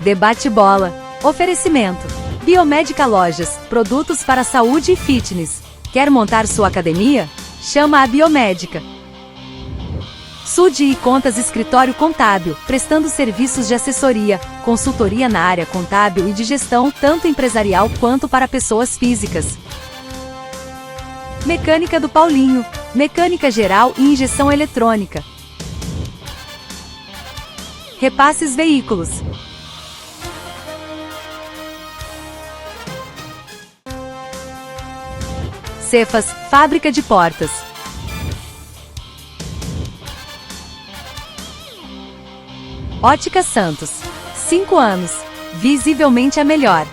Debate Bola. Oferecimento. Biomédica Lojas, produtos para saúde e fitness. Quer montar sua academia? Chama a Biomédica. Sude e Contas Escritório Contábil, prestando serviços de assessoria, consultoria na área contábil e de gestão, tanto empresarial quanto para pessoas físicas. Mecânica do Paulinho, mecânica geral e injeção eletrônica. Repasses Veículos. Cefas, fábrica de portas. Ótica Santos. 5 anos. Visivelmente a melhor.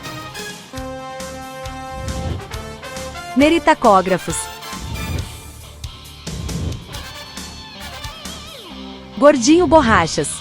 Neri Tacógrafos. Gordinho Borrachas.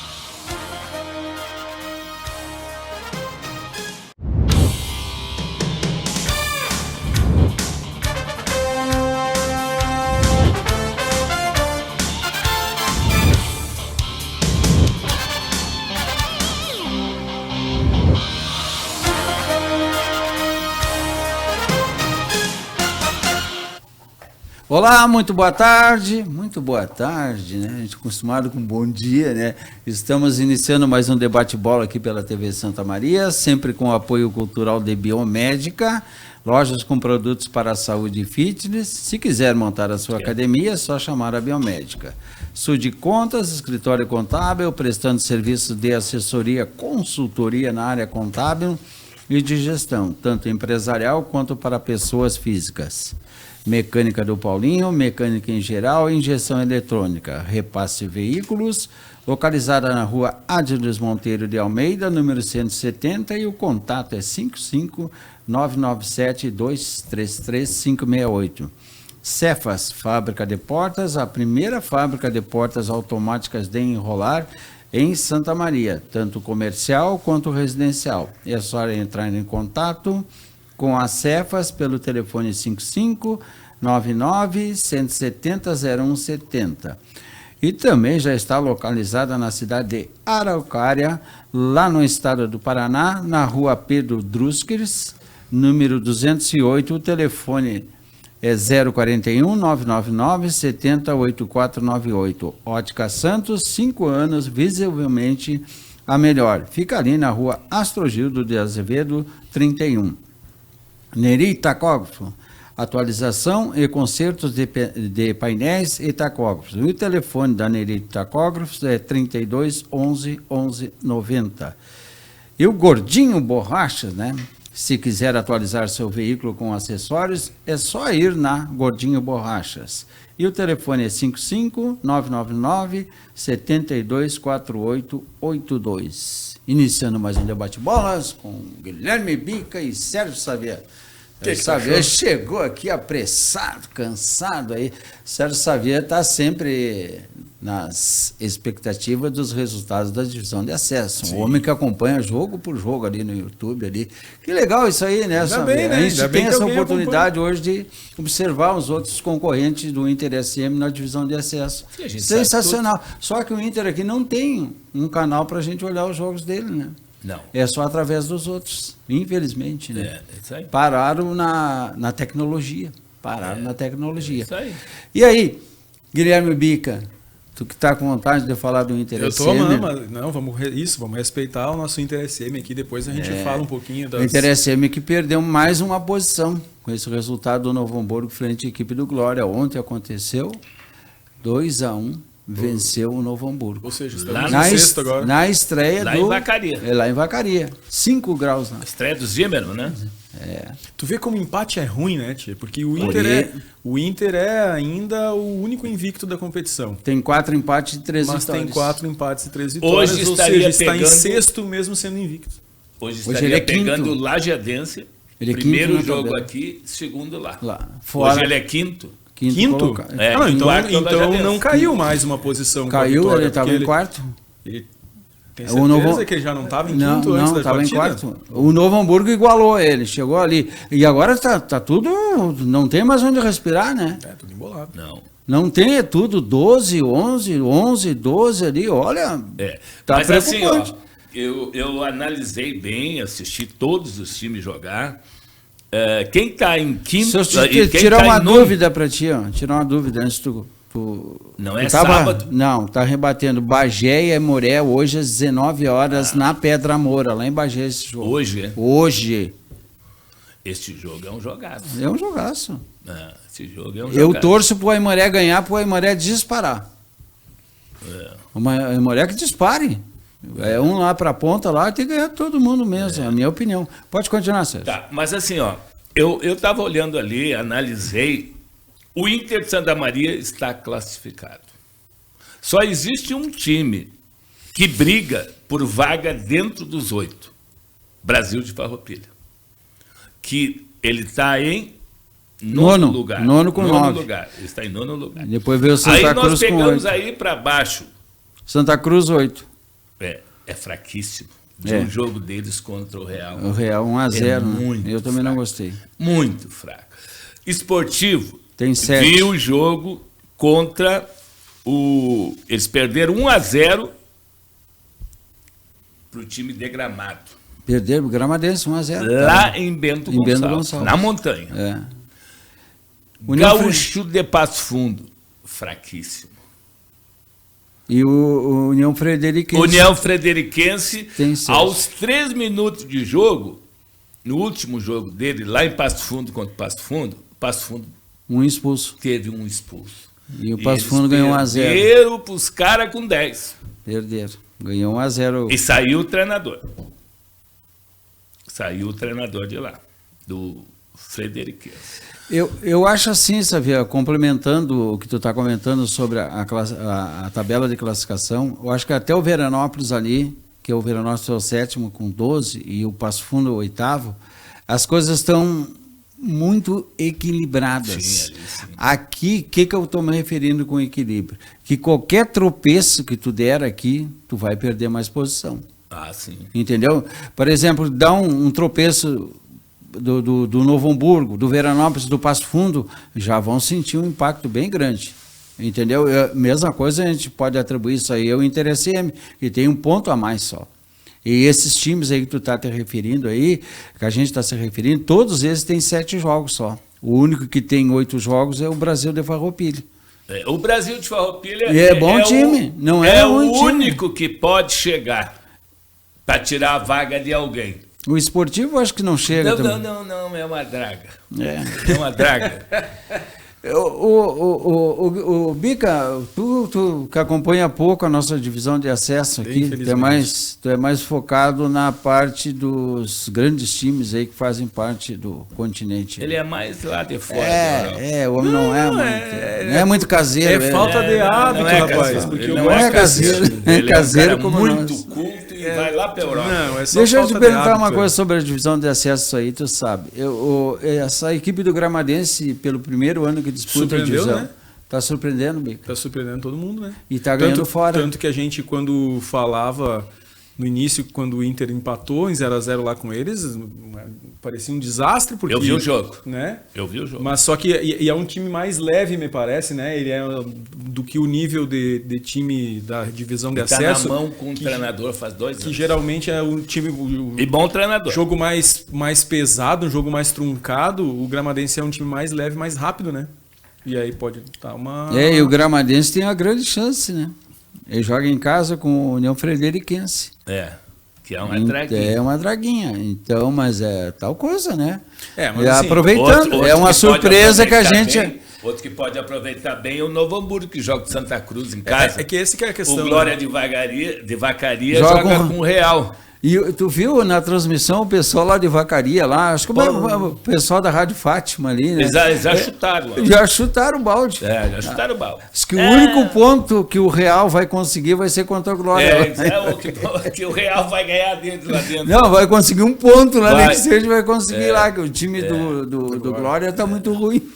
Olá, muito boa tarde, né? A gente é acostumado com bom dia, né? Estamos iniciando mais um debate bola aqui pela TV Santa Maria, sempre com o apoio cultural de Biomédica, lojas com produtos para a saúde e fitness. Se quiser montar a sua academia, é só chamar a Biomédica. Sude Contas, escritório contábil, prestando serviços de assessoria, consultoria na área contábil e de gestão, tanto empresarial quanto para pessoas físicas. Mecânica do Paulinho, mecânica em geral e injeção eletrônica. Repasse Veículos, localizada na rua Ádiles Monteiro de Almeida, número 170, e o contato é 55-997-233-568. Cefas, fábrica de portas, a primeira fábrica de portas automáticas de enrolar em Santa Maria, tanto comercial quanto residencial. É só entrar em contato com a Cefas pelo telefone 55-99-170-0170. E também já está localizada na cidade de Araucária, lá no estado do Paraná, na rua Pedro Druskers, número 208, o telefone é 041-999-70-8498. Ótica Santos, 5 anos, visivelmente a melhor. Fica ali na rua Astrogildo de Azevedo, 31. Neri Tacógrafo, atualização e consertos de painéis e tacógrafos. O telefone da Neri Tacógrafos é 32 11 11 90. E o Gordinho Borrachas, né? Se quiser atualizar seu veículo com acessórios, é só ir na Gordinho Borrachas. E o telefone é 55-999-724882. Iniciando mais um debate bolas com Guilherme Bica e Sérgio Xavier. Sérgio Xavier chegou aqui apressado, cansado aí. Sérgio Xavier está sempre nas expectativas dos resultados da divisão de acesso. Sim. Um homem que acompanha jogo por jogo ali no YouTube. Ali. Que legal isso aí, né, Xavier? A gente tem essa oportunidade hoje de observar os outros concorrentes do Inter SM na divisão de acesso. Sensacional. Só que o Inter aqui não tem um canal para a gente olhar os jogos dele, né? Não. É só através dos outros, infelizmente, né? É isso aí. Pararam na tecnologia. Na tecnologia. É isso aí. E aí, Guilherme Bica, tu que está com vontade de falar do Inter SM? Eu estou amando, não, vamos respeitar o nosso Inter SM aqui, depois a gente fala um pouquinho das... O Inter SM que perdeu mais uma posição com esse resultado do Novo Hamburgo frente à equipe do Glória. Ontem aconteceu 2-1. Venceu o Novo Hamburgo. Ou seja, estamos no sexto agora. Na estreia lá em Vacaria. Lá em Vacaria. 5 graus. A estreia do Zimmermann, né? Tu vê como empate é ruim, né, tia? Porque o Inter é ainda o único invicto da competição. Tem 4 empates e 3 vitórias. Mas tem 4 empates e 3 vitórias. Hoje ou seja, está em sexto mesmo sendo invicto. Hoje estaria pegando o Lajadense. Primeiro jogo aqui, segundo lá. Fora. Hoje ele é quinto. Quinto? Então não caiu mais uma posição. Caiu, ele estava em quarto. Ele tem certeza que ele já não estava em quinto antes da partida? Não, estava em quarto. O Novo Hamburgo igualou ele, chegou ali. E agora tá tudo, não tem mais onde respirar, né? É tudo embolado. Não tem, é tudo 12, 11, 12 ali, olha. Tá. Mas preocupante. assim, ó, Eu analisei bem, assisti todos os times jogar. Quem está em quinto... Se eu tirar uma dúvida para ti, ó, tirar uma dúvida antes tu não é sábado? Não, tá rebatendo. Bagé e Aimoré hoje às 19 horas na Pedra Moura, lá em Bagé esse jogo. Hoje, é? Hoje. Este jogo é um jogaço. É um jogaço. Esse jogo é um jogaço. Eu torço pro Aimoré ganhar, pro Aimoré disparar. O Aimoré que dispare. É um lá pra ponta lá, tem que ganhar todo mundo mesmo, é a minha opinião. Pode continuar, Sérgio. Tá, mas assim, ó, eu tava olhando ali, analisei, o Inter de Santa Maria está classificado. Só existe um time que briga por vaga dentro dos 8. Brasil de Farroupilha. Que ele está em nono lugar. Nono com 9. Lugar. Ele está em 9º lugar. Depois veio o Santa Cruz com 8. Aí nós pegamos aí para baixo. Santa Cruz 8. É fraquíssimo. Um jogo deles contra o Real. O Real 1-0. Muito eu também fraco. Não gostei. Muito fraco. Esportivo. Tem 7. Viu o jogo contra o... Eles perderam 1-0 para o time de Gramado. Perderam o Gramadense 1-0. Lá em Bento Gonçalves. Na montanha. Gaúcho de Passo Fundo. Fraquíssimo. E o União Frederiquense. União Frederiquense, aos 3 minutos de jogo, no último jogo dele, lá em Passo Fundo contra Passo Fundo um expulso. Teve um expulso. E o Passo Fundo ganhou 1-0. Perderam para os caras com 10. Perderam. Ganhou 1-0. E saiu o treinador. Saiu o treinador de lá, do Frederiquense. Eu acho assim, Xavier, complementando o que tu está comentando sobre a tabela de classificação, eu acho que até o Veranópolis ali, que o Veranópolis é o 7º com 12 e o Passo Fundo o 8º, as coisas estão muito equilibradas. Sim, ali, sim. Aqui, o que eu estou me referindo com equilíbrio? Que qualquer tropeço que tu der aqui, tu vai perder mais posição. Sim. Entendeu? Por exemplo, dá um tropeço do Novo Hamburgo, do Veranópolis, do Passo Fundo, já vão sentir um impacto bem grande. Entendeu? Mesma coisa a gente pode atribuir isso aí ao Inter SM, que tem um ponto a mais só. E esses times aí que tu está te referindo aí, que a gente está se referindo, todos eles têm 7 jogos só. O único que tem 8 jogos é o Brasil de Farroupilha. O Brasil de Farroupilha é bom time, não é o ruim time. Único que pode chegar para tirar a vaga de alguém. O Esportivo acho que não chega. Não, é uma draga. É uma draga. O Bica, tu que acompanha pouco a nossa divisão de acesso aqui, tu é mais focado na parte dos grandes times aí que fazem parte do continente. Ele é mais lá de fora. O homem não é muito caseiro. É falta de hábito, rapaz. Porque não é caseiro. Ele é caseiro como muito culto e vai lá para a Europa. Deixa eu te perguntar uma coisa sobre a divisão de acesso aí, tu sabe. Essa equipe do Gramadense, pelo primeiro ano que disputa a divisão, né? Tá surpreendendo, Bica? Tá surpreendendo todo mundo, né? E tá ganhando fora. Tanto que a gente, quando falava no início, quando o Inter empatou em 0-0 lá com eles, parecia um desastre. Porque, eu vi o jogo. Né? Eu vi o jogo. Mas só que é um time mais leve, me parece, né? Ele é do que o nível de time da divisão de acesso. Tá na mão com o treinador faz 2 anos. Que geralmente é um time... E bom treinador. Jogo mais pesado, um jogo mais truncado. O Gramadense é um time mais leve, mais rápido, né? E aí pode dar uma... E o Gramadense tem uma grande chance, né? Ele joga em casa com o União Frederiquense. Que é uma draguinha. É uma draguinha. Então, mas é tal coisa, né? Mas assim, aproveitando, é uma surpresa que a gente... Outro que pode aproveitar bem é o Novo Hamburgo, que joga com Santa Cruz em casa. É que esse que é a questão. O Glória, né? de Vacaria joga com o Real. E tu viu na transmissão o pessoal lá de Vacaria, lá, acho que o pessoal da Rádio Fátima ali, né? Eles já chutaram. Já chutaram o balde. Já chutaram o balde. Diz que o único ponto que o Real vai conseguir vai ser contra o Glória. Que o Real vai ganhar dentro lá dentro. Não, vai conseguir um ponto lá, nem que seja, vai conseguir lá, que o time do Glória tá muito ruim.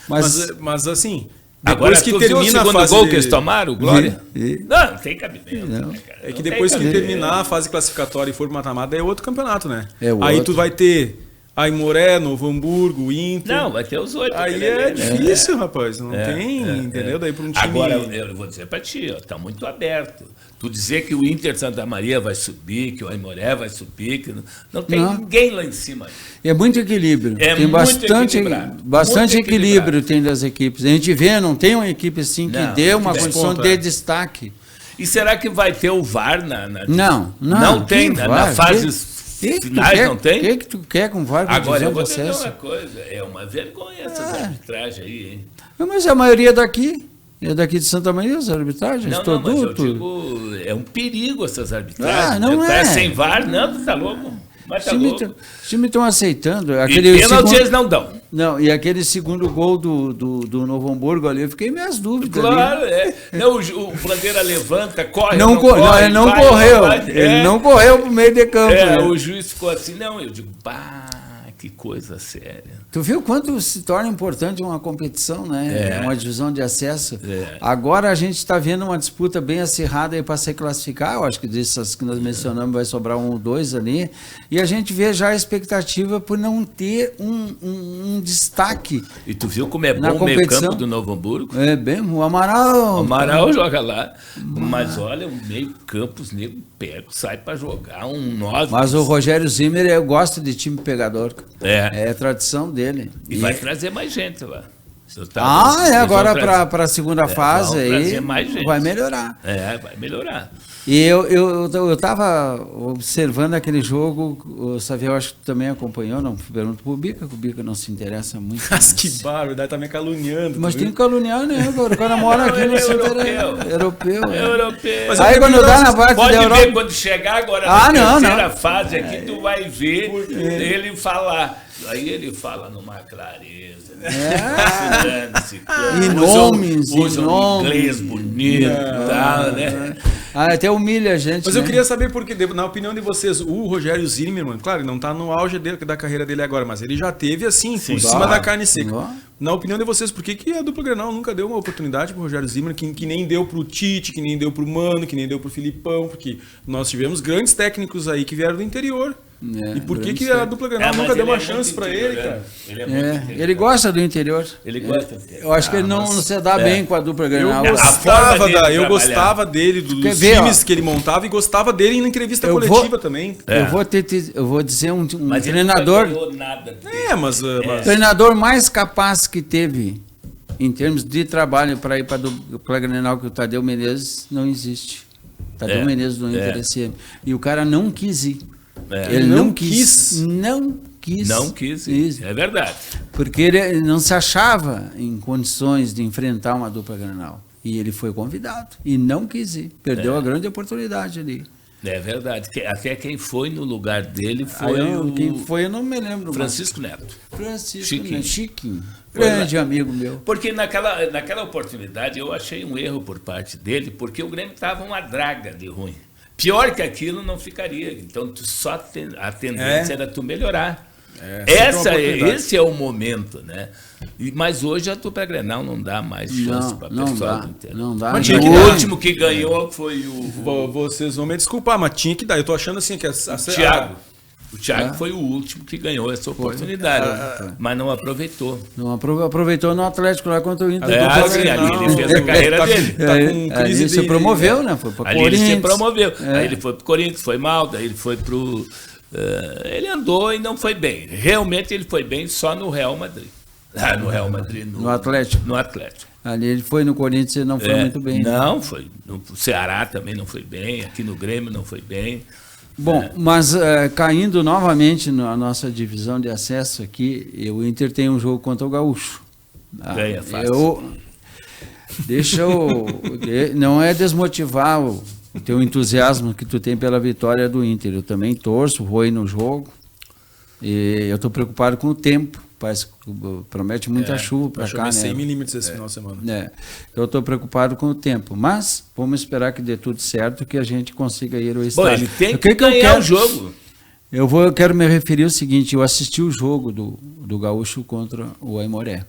Mas assim... Depois que termina a fase gol que eles tomaram, o Glória? Não tem cabimento. É que depois que terminar a fase classificatória e for pro mata-mata, é outro campeonato, né? É outro. Aí tu vai ter Aimoré, Novo Hamburgo, Inter. Não, vai ter os 8. Aí é difícil, rapaz. Não tem, entendeu? Daí para um time... Agora, eu vou dizer para ti, está muito aberto. Tu dizer que o Inter Santa Maria vai subir, que o Aimoré vai subir, que não tem ninguém lá em cima. É muito equilíbrio. É tem muito bastante muito equilíbrio equilibrado. tem das equipes. A gente vê, não tem uma equipe assim que dê uma condição de destaque. E será que vai ter o VAR Não tem, na fases finais não tem? O que tu quer com VAR? Agora, eu vou dizer uma coisa, é uma vergonha essas arbitragens aí, hein? Mas a maioria é daqui de Santa Maria, as arbitragens, Mas eu digo, é um perigo essas arbitragens. Não é. Sem VAR, não, tu tá louco? Mas tá louco. Os times estão aceitando. E pênalti eles não dão. Não, e aquele segundo gol do Novo Hamburgo ali, eu fiquei minhas dúvidas. Claro, ali. Não, o Bandeira levanta, corre, ele não correu. Ele não correu pro meio de campo. Né? O juiz ficou assim, não, eu digo, que coisa séria. Tu viu quanto se torna importante uma competição, né? Uma divisão de acesso. Agora a gente está vendo uma disputa bem acirrada aí para se classificar. Eu acho que dessas que nós mencionamos vai sobrar 1 ou 2 ali. E a gente vê já a expectativa por não ter um destaque. E tu viu como é bom o meio campo do Novo Hamburgo? É bem, o Amaral. O Amaral joga lá. Mas olha, o meio campo, os negros pegam, sai para jogar um 9. Mas o Rogério Zimmer, eu gosto de time pegador. É tradição dele. E vai trazer mais gente lá. Agora para a segunda fase aí vai melhorar. Vai melhorar. E eu estava observando aquele jogo, o Saviel acho que também acompanhou, não pergunto para o Bica não se interessa muito. Mas que barbaridade, tá me caluniando. Mas tem que caluniar, né? O cara mora aqui no centro europeu. Mas aí quando dá na parte pode da Europa... ver quando chegar agora na terceira fase aqui, tu vai ver ele falar. Aí ele fala numa clareza. E nomes. Usa um inglês bonito e tal, né? Até humilha a gente. Mas eu queria saber, porque, na opinião de vocês, o Rogério Zimmermann, claro, ele não está no auge da carreira dele agora, mas ele já teve assim, por cima da carne seca. Na opinião de vocês, por que a dupla Grenal nunca deu uma oportunidade para o Rogério Zimmermann, que nem deu para o Tite, que nem deu para o Mano, que nem deu para o Filipão? Porque nós tivemos grandes técnicos aí que vieram do interior. E por que a dupla Grenal nunca deu uma chance para ele, cara? Ele gosta do interior. Ele gosta. Eu acho que ele não se dá bem com a dupla Grenal. Eu gostava dele, dos times que ele montava, e gostava dele em entrevista coletiva também. Eu vou dizer um mas treinador. Ele não ganhou nada O treinador mais capaz que teve em termos de trabalho para ir para a dupla Grenal, que o Tadeu Menezes, não existe. Tadeu Menezes do Inter esse ano. E o cara não quis ir. Ele não quis. Não quis ir. É verdade. Porque ele não se achava em condições de enfrentar uma dupla Grenal. E ele foi convidado e não quis ir. Perdeu a grande oportunidade ali. É verdade. Até quem foi no lugar dele foi quem foi, eu não me lembro. Francisco Neto. Chiquinho. Grande amigo meu. Porque naquela oportunidade eu achei um erro por parte dele, porque o Grêmio estava uma draga de ruim. Pior que aquilo não ficaria. Então a tendência era tu melhorar. Esse é o momento, né? Mas hoje a dupla Grenal não dá mais chance para o pessoal do interior. Não dá. Mas o último que ganhou foi o... Vocês vão me desculpar, mas tinha que dar. Eu tô achando assim que o Thiago foi o último que ganhou essa oportunidade, mas não aproveitou. Não aproveitou no Atlético lá contra o Inter. Ali ele fez a carreira dele. Tá com crise ele se promoveu, né? Foi para Corinthians. Ele se promoveu. Aí ele foi para o Corinthians, foi mal, daí ele foi para o... ele andou e não foi bem. Realmente ele foi bem só no Real Madrid. No Real Madrid. No Atlético. No Atlético. Ali ele foi no Corinthians e não foi muito bem. Não, foi. No Ceará também não foi bem. Aqui no Grêmio não foi bem. Bom, mas caindo novamente na nossa divisão de acesso aqui, o Inter tem um jogo contra o Gaúcho. Ganha fácil. Não é desmotivar o teu entusiasmo que tu tem pela vitória do Inter. Eu também torço, vou ir no jogo. E eu estou preocupado com o tempo. Parece que promete muita chuva para cá, né? 100 milímetros esse final de semana. Eu estou preocupado com o tempo, mas vamos esperar que dê tudo certo, que a gente consiga ir ao estádio. Ele tem que ganhar o jogo. Eu quero me referir ao seguinte, eu assisti o jogo do Gaúcho contra o Aimoré.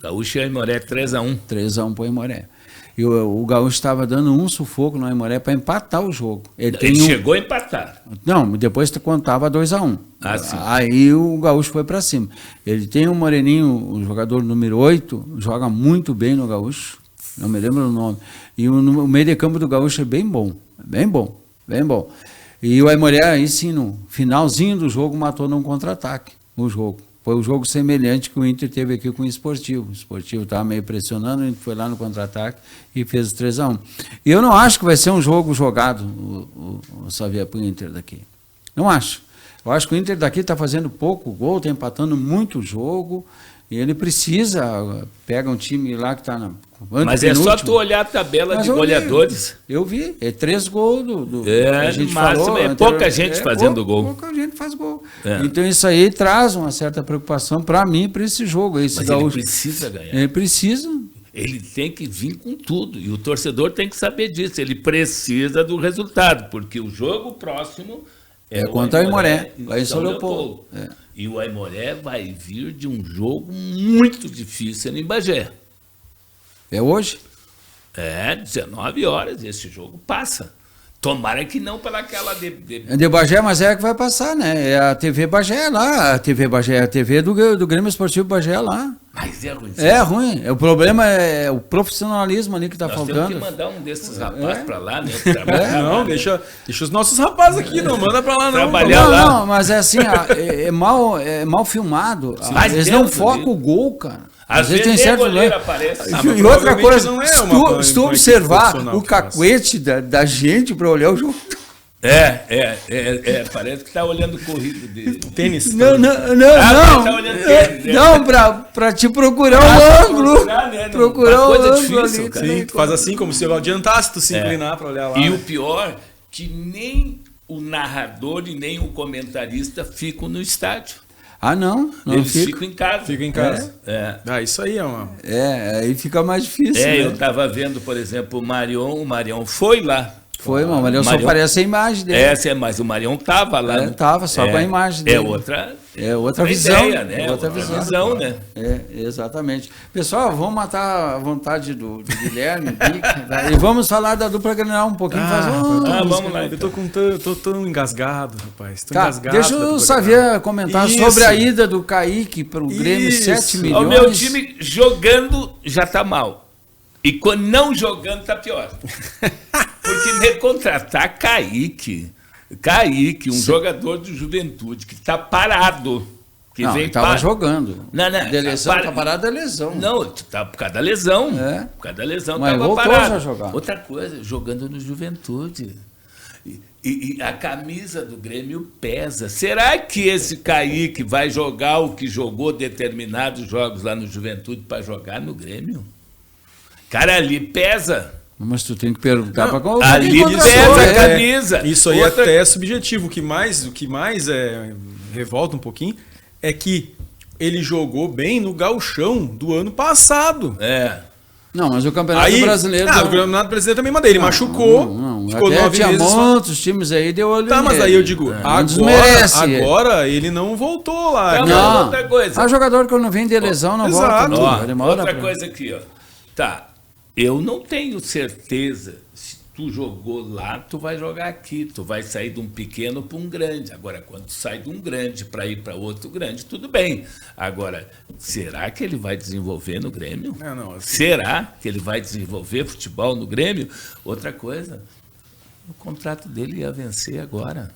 Gaúcho e Aimoré 3-1. 3-1 para o Aimoré. E o Gaúcho estava dando um sufoco no Aimoré para empatar o jogo. Ele chegou a empatar. Não, depois contava 2-1. Sim. Aí o Gaúcho foi para cima. Ele tem um moreninho, o jogador número 8, joga muito bem no Gaúcho. Não me lembro o nome. E o meio de campo do Gaúcho é bem bom. Bem bom. Bem bom. E o Aimoré, aí sim, no finalzinho do jogo, matou num contra-ataque o jogo. Foi um jogo semelhante que o Inter teve aqui com o Esportivo. O Esportivo estava meio pressionando, o Inter foi lá no contra-ataque e fez o 3-1. E eu não acho que vai ser um jogo jogado, o Xavier, para o Inter daqui. Não acho. Eu acho que o Inter daqui está fazendo pouco gol, está empatando muito jogo, e ele pega um time lá que está na... Mas é só tu olhar a tabela de goleadores. Eu vi, é 3 gols a gente falou. É pouca gente fazendo gol. Pouca gente faz gol. Então isso aí traz uma certa preocupação para mim, para esse jogo. Mas ele precisa ganhar. Ele precisa. Ele tem que vir com tudo. E o torcedor tem que saber disso. Ele precisa do resultado, porque o jogo próximo é contra o Aimoré. Vai em São Leopoldo. E o Aimoré vai vir de um jogo muito difícil em Bagé. É hoje? 19 horas, esse jogo passa. Tomara que não pela aquela de Bagé, mas é que vai passar, né? É a TV Bagé lá, a TV Bagé, a TV do Grêmio Esportivo Bagé lá. Mas é ruim. É ruim. O problema é o profissionalismo ali que está faltando. Temos que mandar um desses rapazes para lá, né? Não, deixa os nossos rapazes aqui, não manda para lá não. Trabalhar lá. Não, mas é assim, é mal filmado. Eles não focam o gol, cara. Às vezes tem certo goleiro aparece. E outra coisa, se tu observar o cacuete da gente para olhar o jogo. Parece que está olhando o corrido dele. Tênis. Não, para te procurar o ângulo. Procurar o ângulo difícil, ali. Sim, tu faz assim, como se eu adiantasse, tu se inclinar para olhar lá. E o pior, que nem o narrador e nem o comentarista ficam no estádio. Não eles ficam em casa. Ficam em casa. Isso aí é uma... aí fica mais difícil. Eu estava vendo, por exemplo, o Marion foi lá. Foi, mas o Marion só aparece a imagem dele. Mas o Marion estava lá. Estava só com a imagem dele. É outra visão. Ideia, né? Outra visão, né? Exatamente. Pessoal, vamos matar a vontade do Guilherme e vamos falar da dupla Grenal um pouquinho. Vamos lá. Eu tô tão engasgado, rapaz. Engasgado. Deixa o Xavier comentar sobre a ida do Kaique para o Grêmio, 7 milhões. O meu time jogando já está mal. E quando não jogando está pior. Porque me contratar Kaique, um jogador de Juventude, que está parado. Que não, vem estava jogando. Não. De lesão, está parado da lesão. Não, tá por causa da lesão. Por causa da lesão estava parado. Já jogar. Outra coisa, jogando no Juventude. E a camisa do Grêmio pesa. Será que esse Kaique vai jogar o que jogou determinados jogos lá no Juventude para jogar no Grêmio? Cara, ali pesa. Mas tu tem que perguntar para qual. Ali pesa a camisa. Isso aí até é subjetivo. O que mais revolta um pouquinho é que ele jogou bem no Gauchão do ano passado. Não, mas o Campeonato Brasileiro... o Campeonato Brasileiro também mandei. Ele machucou, ficou até 9 meses só. Muitos times aí deu olho nele. Mas aí eu digo, agora ele não voltou lá. Não, outra coisa. Jogador que não vem de lesão não volta. Outra coisa aqui, eu não tenho certeza se tu jogou lá, tu vai jogar aqui. Tu vai sair de um pequeno para um grande. Agora, quando tu sai de um grande para ir para outro grande, tudo bem. Agora, será que ele vai desenvolver no Grêmio? Será que ele vai desenvolver futebol no Grêmio? Outra coisa, o contrato dele ia vencer agora.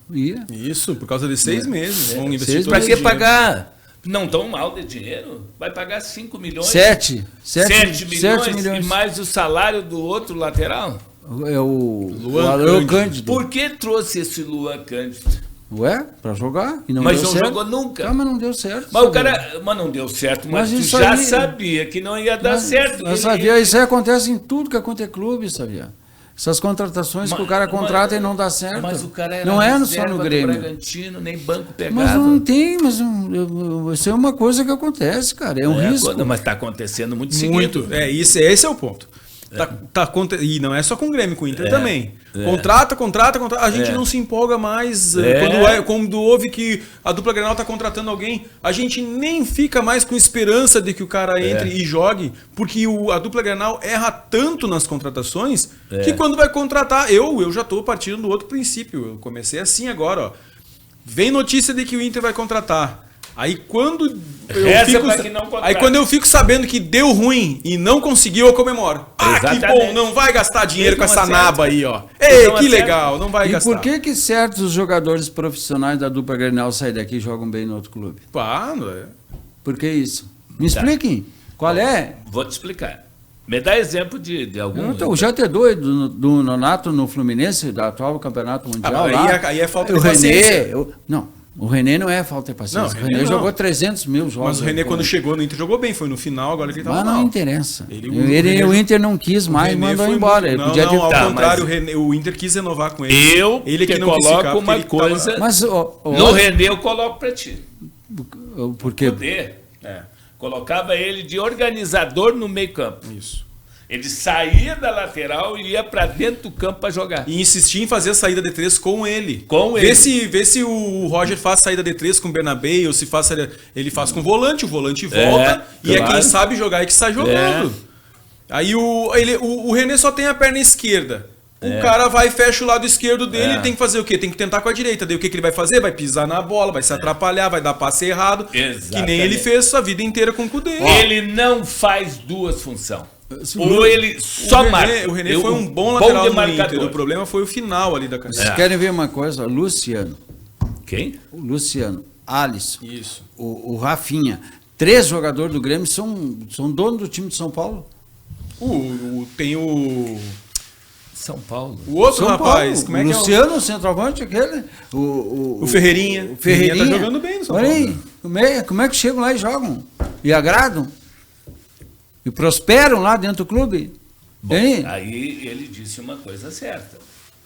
Isso, por causa de 6 meses. Vão investir para que pagar? Não tão mal de dinheiro. Vai pagar 5 milhões. 7 milhões. E mais o salário do outro lateral? É o Luan Cândido. Por que trouxe esse Luan Cândido? Para jogar. E não mas deu não certo. Jogou nunca. Mas não deu certo. Mas não deu certo. Mas tu já sabia que não ia dar certo. Isso aí acontece em tudo que acontece em clube, sabia? Essas contratações que o cara contrata e não dá certo. Mas o cara era não é só no Grêmio. Bragantino, nem banco pegava. Mas não tem, isso é uma coisa que acontece, cara. É um risco. Mas está acontecendo muito seguido. Esse é o ponto. E não é só com o Grêmio, com o Inter também. Contrata. A gente não se empolga mais. Quando ouve que a dupla Grenal tá contratando alguém, a gente nem fica mais com esperança de que o cara entre e jogue, porque a dupla Grenal erra tanto nas contratações que quando vai contratar, eu já tô partindo do outro princípio. Eu comecei assim agora, ó. Vem notícia de que o Inter vai contratar. Aí quando eu fico sabendo que deu ruim e não conseguiu, eu comemoro. Que bom, não vai gastar dinheiro com essa naba aí, ó. Ei, que legal, não vai gastar. E por que certos jogadores profissionais da dupla Grenal saem daqui e jogam bem no outro clube? Por que isso? Me expliquem. Qual é? Vou te explicar. Me dá exemplo de algum... Então, o JT2 do Nonato no Fluminense, do atual campeonato mundial aí é falta de paciência. O René não é falta de paciência. O René jogou 300 mil jogos. Mas o René, quando chegou no Inter, jogou bem. Foi no final, agora que ele estava mal. Mas não interessa. O Inter não quis mais, mandou embora. Ao contrário, o Inter quis renovar com ele. Ele que não coloco uma coisa... No René eu coloco para ti. Por quê? Colocava ele de organizador no meio campo. Isso. Ele saía da lateral e ia para dentro do campo para jogar. E insistia em fazer a saída de 3 com ele. Vê se o Roger faz saída de 3 com o Bernabé, ou se faz ele faz com o volante volta, e é quem sabe jogar e que sai jogando. Aí o René só tem a perna esquerda. O cara vai e fecha o lado esquerdo dele, ele tem que fazer o quê? Tem que tentar com a direita. Daí o que ele vai fazer? Vai pisar na bola, vai se atrapalhar, vai dar passe errado. Exatamente. Que nem ele fez a vida inteira com o Cudê. Ele não faz duas funções. Ou ele só marca. O René foi um bom lateral do Inter. O problema foi o final ali da carreira. Vocês querem ver uma coisa? Luciano. Quem? O Luciano. Alisson. Isso. O Rafinha. 3 jogadores do Grêmio são donos do time de São Paulo. Tem o... São Paulo. O outro São rapaz. Paulo. Como é que Luciano, o centroavante, aquele. O Ferreirinha. O Ferreirinha tá jogando bem no São Paulo. Aí, como é que chegam lá e jogam? E agradam? E prosperam lá dentro do clube? Bom, aí ele disse uma coisa certa.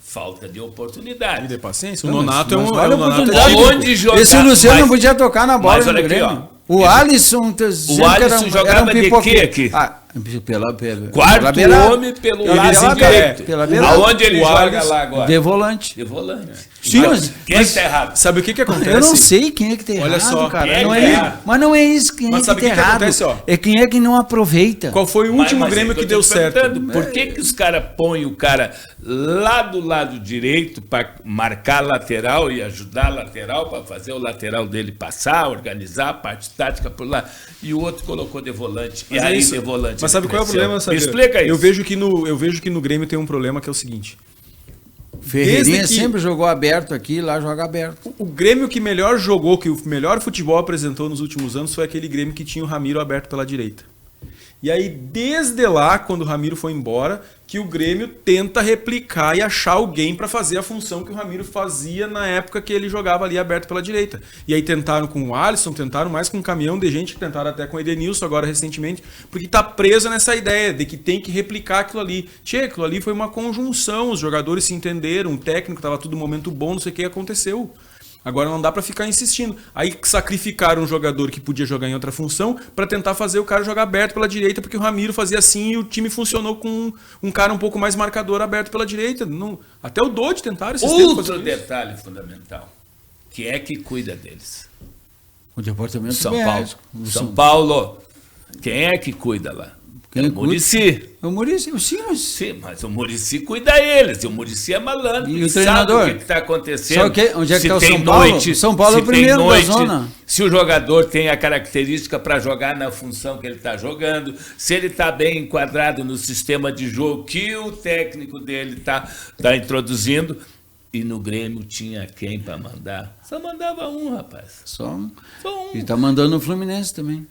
Falta de oportunidade. E de paciência. O Nonato é um... Olha a oportunidade. Onde jogar, esse Luciano não podia tocar na bola no Grêmio. Ó, o Alisson jogava de quê aqui? Quarto homem pelo lado direito. Aonde ele joga lá agora? De volante. Sim, quem é que tá errado? Sabe o que acontece? Eu não sei quem é que tá errado. Olha só, cara. Mas não é isso quem é que tá errado. Acontece, ó? É quem é que não aproveita. Qual foi o último Grêmio que deu certo? Por que os caras põem o cara lá do lado direito para marcar a lateral e ajudar a lateral para fazer o lateral dele passar, organizar a parte tática por lá, e o outro colocou de volante. Mas e aí de volante. Mas sabe qual é o problema? Explica isso. Eu vejo que no Grêmio tem um problema que é o seguinte. Ferreirinha sempre jogou aberto aqui, lá joga aberto. O Grêmio que melhor jogou, que o melhor futebol apresentou nos últimos anos foi aquele Grêmio que tinha o Ramiro aberto pela direita. E aí, desde lá, quando o Ramiro foi embora, que o Grêmio tenta replicar e achar alguém para fazer a função que o Ramiro fazia na época que ele jogava ali aberto pela direita. E aí tentaram com o Alisson, tentaram mais com um caminhão de gente, tentaram até com o Edenilson agora recentemente, porque tá preso nessa ideia de que tem que replicar aquilo ali. Aquilo ali foi uma conjunção, os jogadores se entenderam, o técnico tava tudo momento bom, não sei o que aconteceu. Agora não dá para ficar insistindo. Aí sacrificaram um jogador que podia jogar em outra função para tentar fazer o cara jogar aberto pela direita, porque o Ramiro fazia assim e o time funcionou com um cara um pouco mais marcador aberto pela direita. Não, até o Dodge tentaram esses tempos. Outro detalhe fundamental. Quem é que cuida deles? O departamento São Paulo. São Paulo. Quem é que cuida lá? Quem o Muricy. O Muricy, sim, mas o Muricy cuida eles. E o Muricy é malandro. E o treinador? Sabe o que está acontecendo? Onde é que está o São Paulo? São Paulo é o primeiro da zona. Se o jogador tem a característica para jogar na função que ele está jogando, se ele está bem enquadrado no sistema de jogo que o técnico dele está introduzindo. E no Grêmio tinha quem para mandar? Só mandava um, rapaz. Só um. Um. E está mandando o Fluminense também.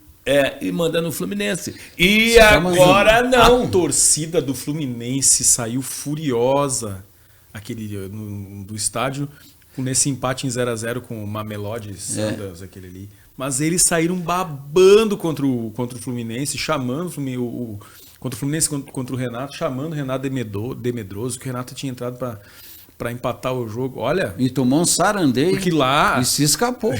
E manda no Fluminense. E agora não. A torcida do Fluminense saiu furiosa do estádio nesse empate em 0x0 com o Mamelodi Sanders, aquele ali. Mas eles saíram babando contra o Fluminense, chamando contra o Fluminense, contra o Renato, chamando o Renato de medroso, que o Renato tinha entrado para empatar o jogo. Olha. E tomou um sarandeio. Porque lá. E se escapou.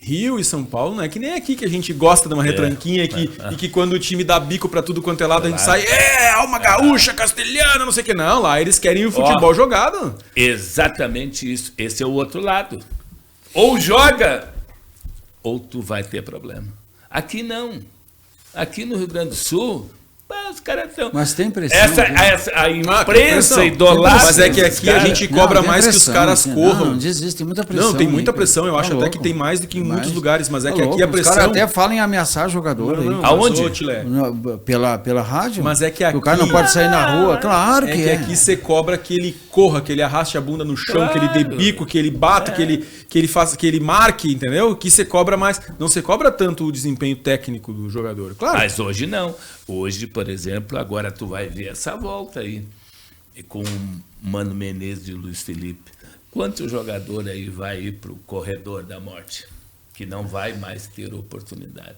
Rio e São Paulo não é que nem aqui que a gente gosta de uma retranquinha e que quando o time dá bico pra tudo quanto é lado a gente sai, alma gaúcha, castelhana, não sei o que. Não, lá eles querem o futebol jogado. Exatamente isso. Esse é o outro lado. Ou joga, ou tu vai ter problema. Aqui não. Aqui no Rio Grande do Sul, os caras estão... Mas tem pressão. A imprensa idolatra. Mas é que aqui a gente cobra mais que os caras corram. Não, existe muita pressão. Não, tem muita pressão. Eu acho até que tem mais do que em muitos lugares. Mas é que aqui a pressão... Os caras até falam em ameaçar jogador. Aonde? Pela rádio. Mas é que aqui... O cara não pode sair na rua. Claro que é. Aqui você cobra que ele corra, que ele arraste a bunda no chão, que ele dê bico, que ele bata, que ele faça, que ele marque, entendeu? Que você cobra mais. Não se cobra tanto o desempenho técnico do jogador. Claro. Mas hoje não. Hoje, por exemplo, agora tu vai ver essa volta aí com Mano Menezes e Luiz Felipe. Quanto jogador aí vai ir para o corredor da morte que não vai mais ter oportunidade?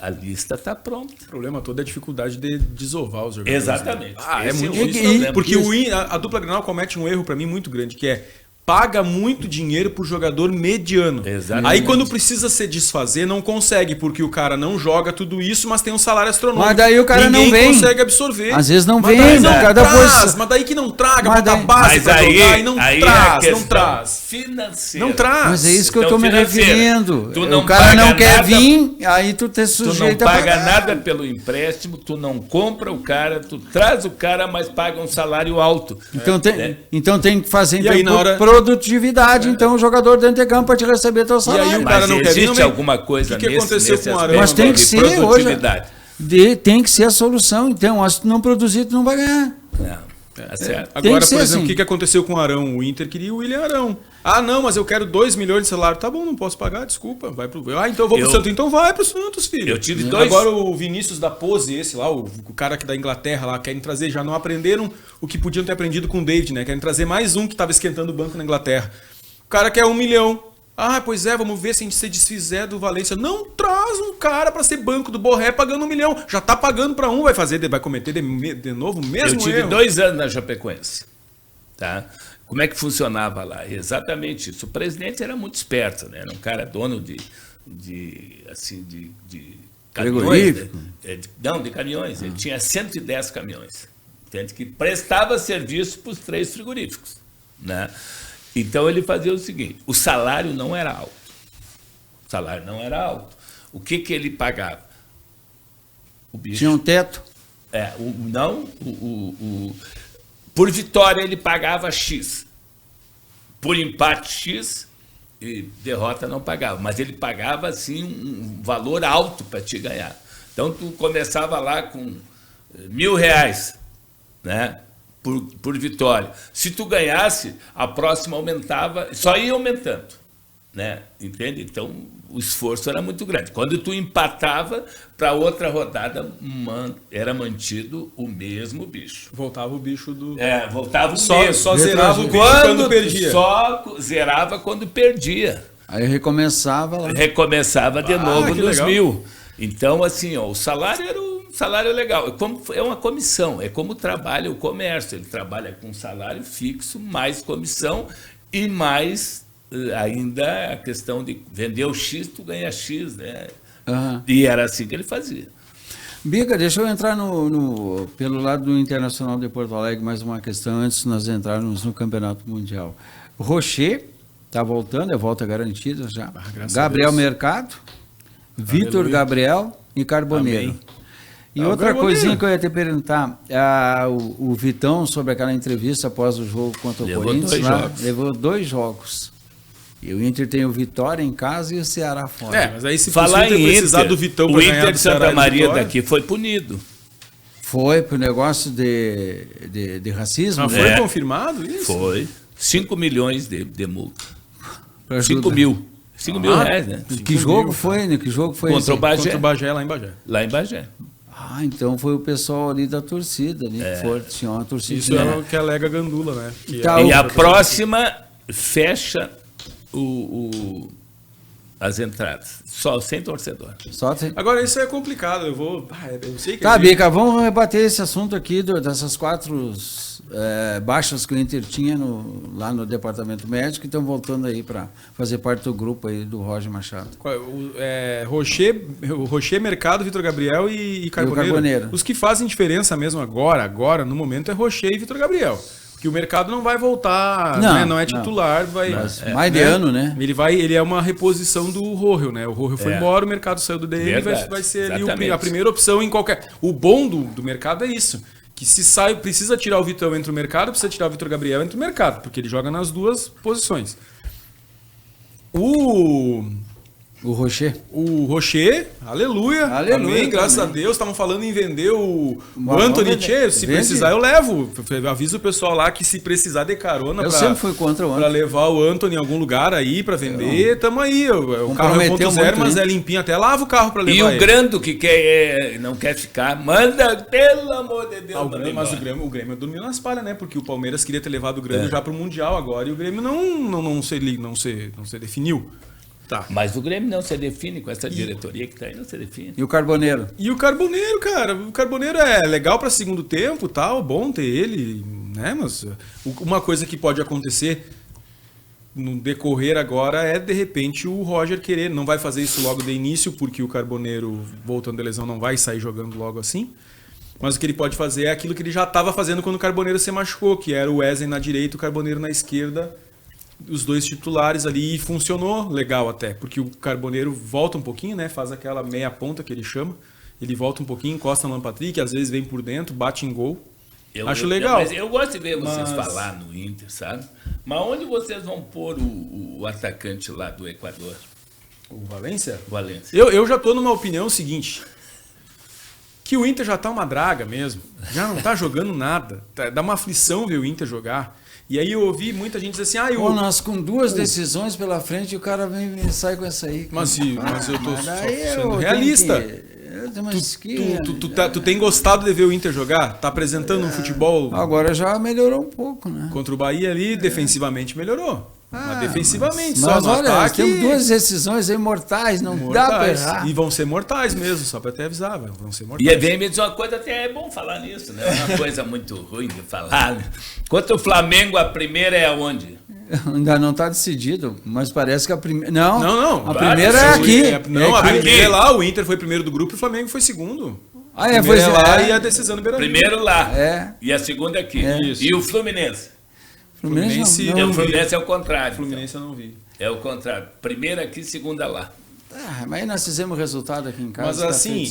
A lista está pronta. O problema todo é a dificuldade de desovar os jogadores. Exatamente. É muito difícil. Porque a dupla Grenal comete um erro para mim muito grande, que é paga muito dinheiro por jogador mediano. Exatamente. Aí quando precisa se desfazer, não consegue, porque o cara não joga tudo isso, mas tem um salário astronômico. Mas daí o cara não vem. Ninguém consegue absorver. Às vezes não mas vem. Daí não traz, mas daí que não traga, bota base pra jogar e não traz. Não traz. Financeira. Não traz. Mas é isso que Então, eu tô me referindo. O cara não quer vir, aí tu te sujeita a pagar. Tu não paga nada pelo empréstimo, tu não compra o cara, tu traz o cara, mas paga um salário alto. Então tem que fazer e aí, na hora... produtividade, então o jogador dentro de campo para te receber teu salário. E aí o cara não quer vir, existe alguma coisa que aconteceu com o Arão? Mas tem que ser hoje. Tem que ser a solução. Então, se tu não produzir, tu não vai ganhar. Tá certo. Agora, por exemplo, o que aconteceu com o Arão? O Inter queria o William Arão. Ah, não, mas eu quero 2 milhões de salário. Tá bom, não posso pagar, desculpa. Vai pro... então eu vou pro Santos. Então vai pro Santos, filho. Eu tive 2. Agora o Vinícius da Pose, esse lá, o cara aqui da Inglaterra lá, querem trazer, já não aprenderam o que podiam ter aprendido com o David, né? Querem trazer mais um que tava esquentando o banco na Inglaterra. O cara quer 1 milhão. Ah, pois é, vamos ver se a gente se desfizer do Valência. Não traz um cara para ser banco do Borré pagando 1 milhão. Já tá pagando para um, vai cometer de novo o mesmo erro. Eu tive 2 anos na Chapecoense. Tá? Como é que funcionava lá? Exatamente isso. O presidente era muito esperto, né? Era um cara dono de caminhões. Né? De caminhões. Ele tinha 110 caminhões. Entende? Que prestava serviço para os 3 frigoríficos. Né? Então ele fazia o seguinte: o salário não era alto. O salário não era alto. O que ele pagava? O bicho. Tinha um teto? Por vitória ele pagava X. Por empate X e derrota não pagava. Mas ele pagava assim um valor alto para te ganhar. Então tu começava lá com R$1.000, né? Por vitória. Se tu ganhasse, a próxima aumentava, só ia aumentando, né? Entende? Então, o esforço era muito grande. Quando tu empatava, para outra rodada era mantido o mesmo bicho. Voltava o bicho do... voltava o mesmo. Só zerava o bicho quando perdia. Só zerava quando perdia. Aí recomeçava lá. Recomeçava de novo nos legal. 1.000. Então, assim, o salário era salário legal. É uma comissão, é como trabalha o comércio. Ele trabalha com salário fixo, mais comissão e mais ainda a questão de vender o X, tu ganha X, né? Uhum. E era assim que ele fazia. Bica, deixa eu entrar pelo lado do Internacional de Porto Alegre, mais uma questão antes de nós entrarmos no Campeonato Mundial. Rocher está voltando, é volta garantida já. Gabriel Mercado, Vitor Gabriel e Carboneiro. Amém. E outra coisinha que eu ia te perguntar, o Vitão, sobre aquela entrevista após o jogo contra o Corinthians, levou 2 jogos. E o Inter tem o Vitória em casa e o Ceará fora. Mas aí se falar em precisar Inter, do Vitão o Inter de Santa Maria daqui foi punido. Foi por negócio de racismo? Foi confirmado isso? Foi. 5 milhões de multa. 5 mil. 5 mil reais, né? Que jogo foi, né? Que jogo foi contra o Bagé. Contra o Bagé, lá em Bagé. Lá em Bagé. Então foi o pessoal ali da torcida, ali, tinha uma torcida. Isso é o que alega Gandula, né? E a próxima fecha as entradas. Só sem torcedor. Agora, isso é complicado. Eu sei que... Tá, Bica, vamos rebater esse assunto aqui dessas 4 baixas que o Inter tinha lá no departamento médico e estão voltando aí para fazer parte do grupo aí do Roger Machado. Rocher, Mercado, Vitor Gabriel e Carboneiro. Os que fazem diferença mesmo agora, no momento, é Rocher e Vitor Gabriel. Que o Mercado não vai voltar, não é titular, mais de ano, né? Ele é uma reposição do Rojo, né? O Rojo foi embora, o Mercado saiu do DM, vai ser ali a primeira opção em qualquer... O bom do Mercado é isso, que se precisa tirar o Vitão entre o Mercado, precisa tirar o Vitor Gabriel entre o Mercado, porque ele joga nas 2 posições. O Rocher, aleluia, amém, graças a Deus. Estavam falando em vender o Anthony. Se precisar, eu levo. Aviso o pessoal lá que se precisar de carona eu sempre fui contra o Anthony. Pra levar o Anthony em algum lugar aí pra vender, tamo aí. O carro é 1.0, mas é limpinho, até lava o carro pra levar. E o Grando que não quer ficar, manda, pelo amor de Deus. Mas o Grêmio dormiu nas palhas, né? Porque o Palmeiras queria ter levado o Grêmio já pro Mundial agora e o Grêmio não se definiu. Tá. Mas o Grêmio não se define com essa diretoria que tá aí, não se define. E o Carboneiro? Cara. O Carboneiro é legal para segundo tempo, tal, bom ter ele, né? Mas uma coisa que pode acontecer no decorrer agora é, de repente, o Roger querer. Não vai fazer isso logo de início, porque o Carboneiro, voltando da lesão, não vai sair jogando logo assim. Mas o que ele pode fazer é aquilo que ele já estava fazendo quando o Carboneiro se machucou, que era o Wesley na direita e o Carboneiro na esquerda. Os 2 titulares ali, e funcionou legal até, porque o Carboneiro volta um pouquinho, né? Faz aquela meia ponta que ele chama. Ele volta um pouquinho, encosta no Lampatrick, às vezes vem por dentro, bate em gol. Acho legal. Mas eu gosto de ver vocês falar no Inter, sabe? Mas onde vocês vão pôr o atacante lá do Equador? O Valência? Valência. Eu já tô numa opinião seguinte. Que o Inter já tá uma draga mesmo. Já não tá jogando nada. Dá uma aflição ver o Inter jogar. E aí eu ouvi muita gente dizer assim... nós com 2 decisões pela frente e o cara vem e sai com essa aí. Mas eu tô sendo realista. Tu tem gostado de ver o Inter jogar? Tá apresentando um futebol... Agora já melhorou um pouco, né? Contra o Bahia ali, defensivamente melhorou. Mas defensivamente, mas olha, temos 2 decisões aí mortais, dá pra errar. E vão ser mortais mesmo, só pra até avisar, vão ser mortais. E vem me dizer uma coisa, até é bom falar nisso, né? Uma coisa muito ruim de falar. Contra o Flamengo, a primeira é aonde? Ainda não está decidido, mas parece que a primeira... Não. A Claro, primeira é aqui. A primeira é lá, o Inter foi primeiro do grupo e o Flamengo foi segundo. Foi lá e a decisão do Beira-Rio. Primeiro lá. E a segunda aqui. E o Fluminense? O Fluminense é o contrário. Fluminense eu não vi. É o contrário. Primeira aqui, segunda lá. Mas aí nós fizemos resultado aqui em casa. Mas assim,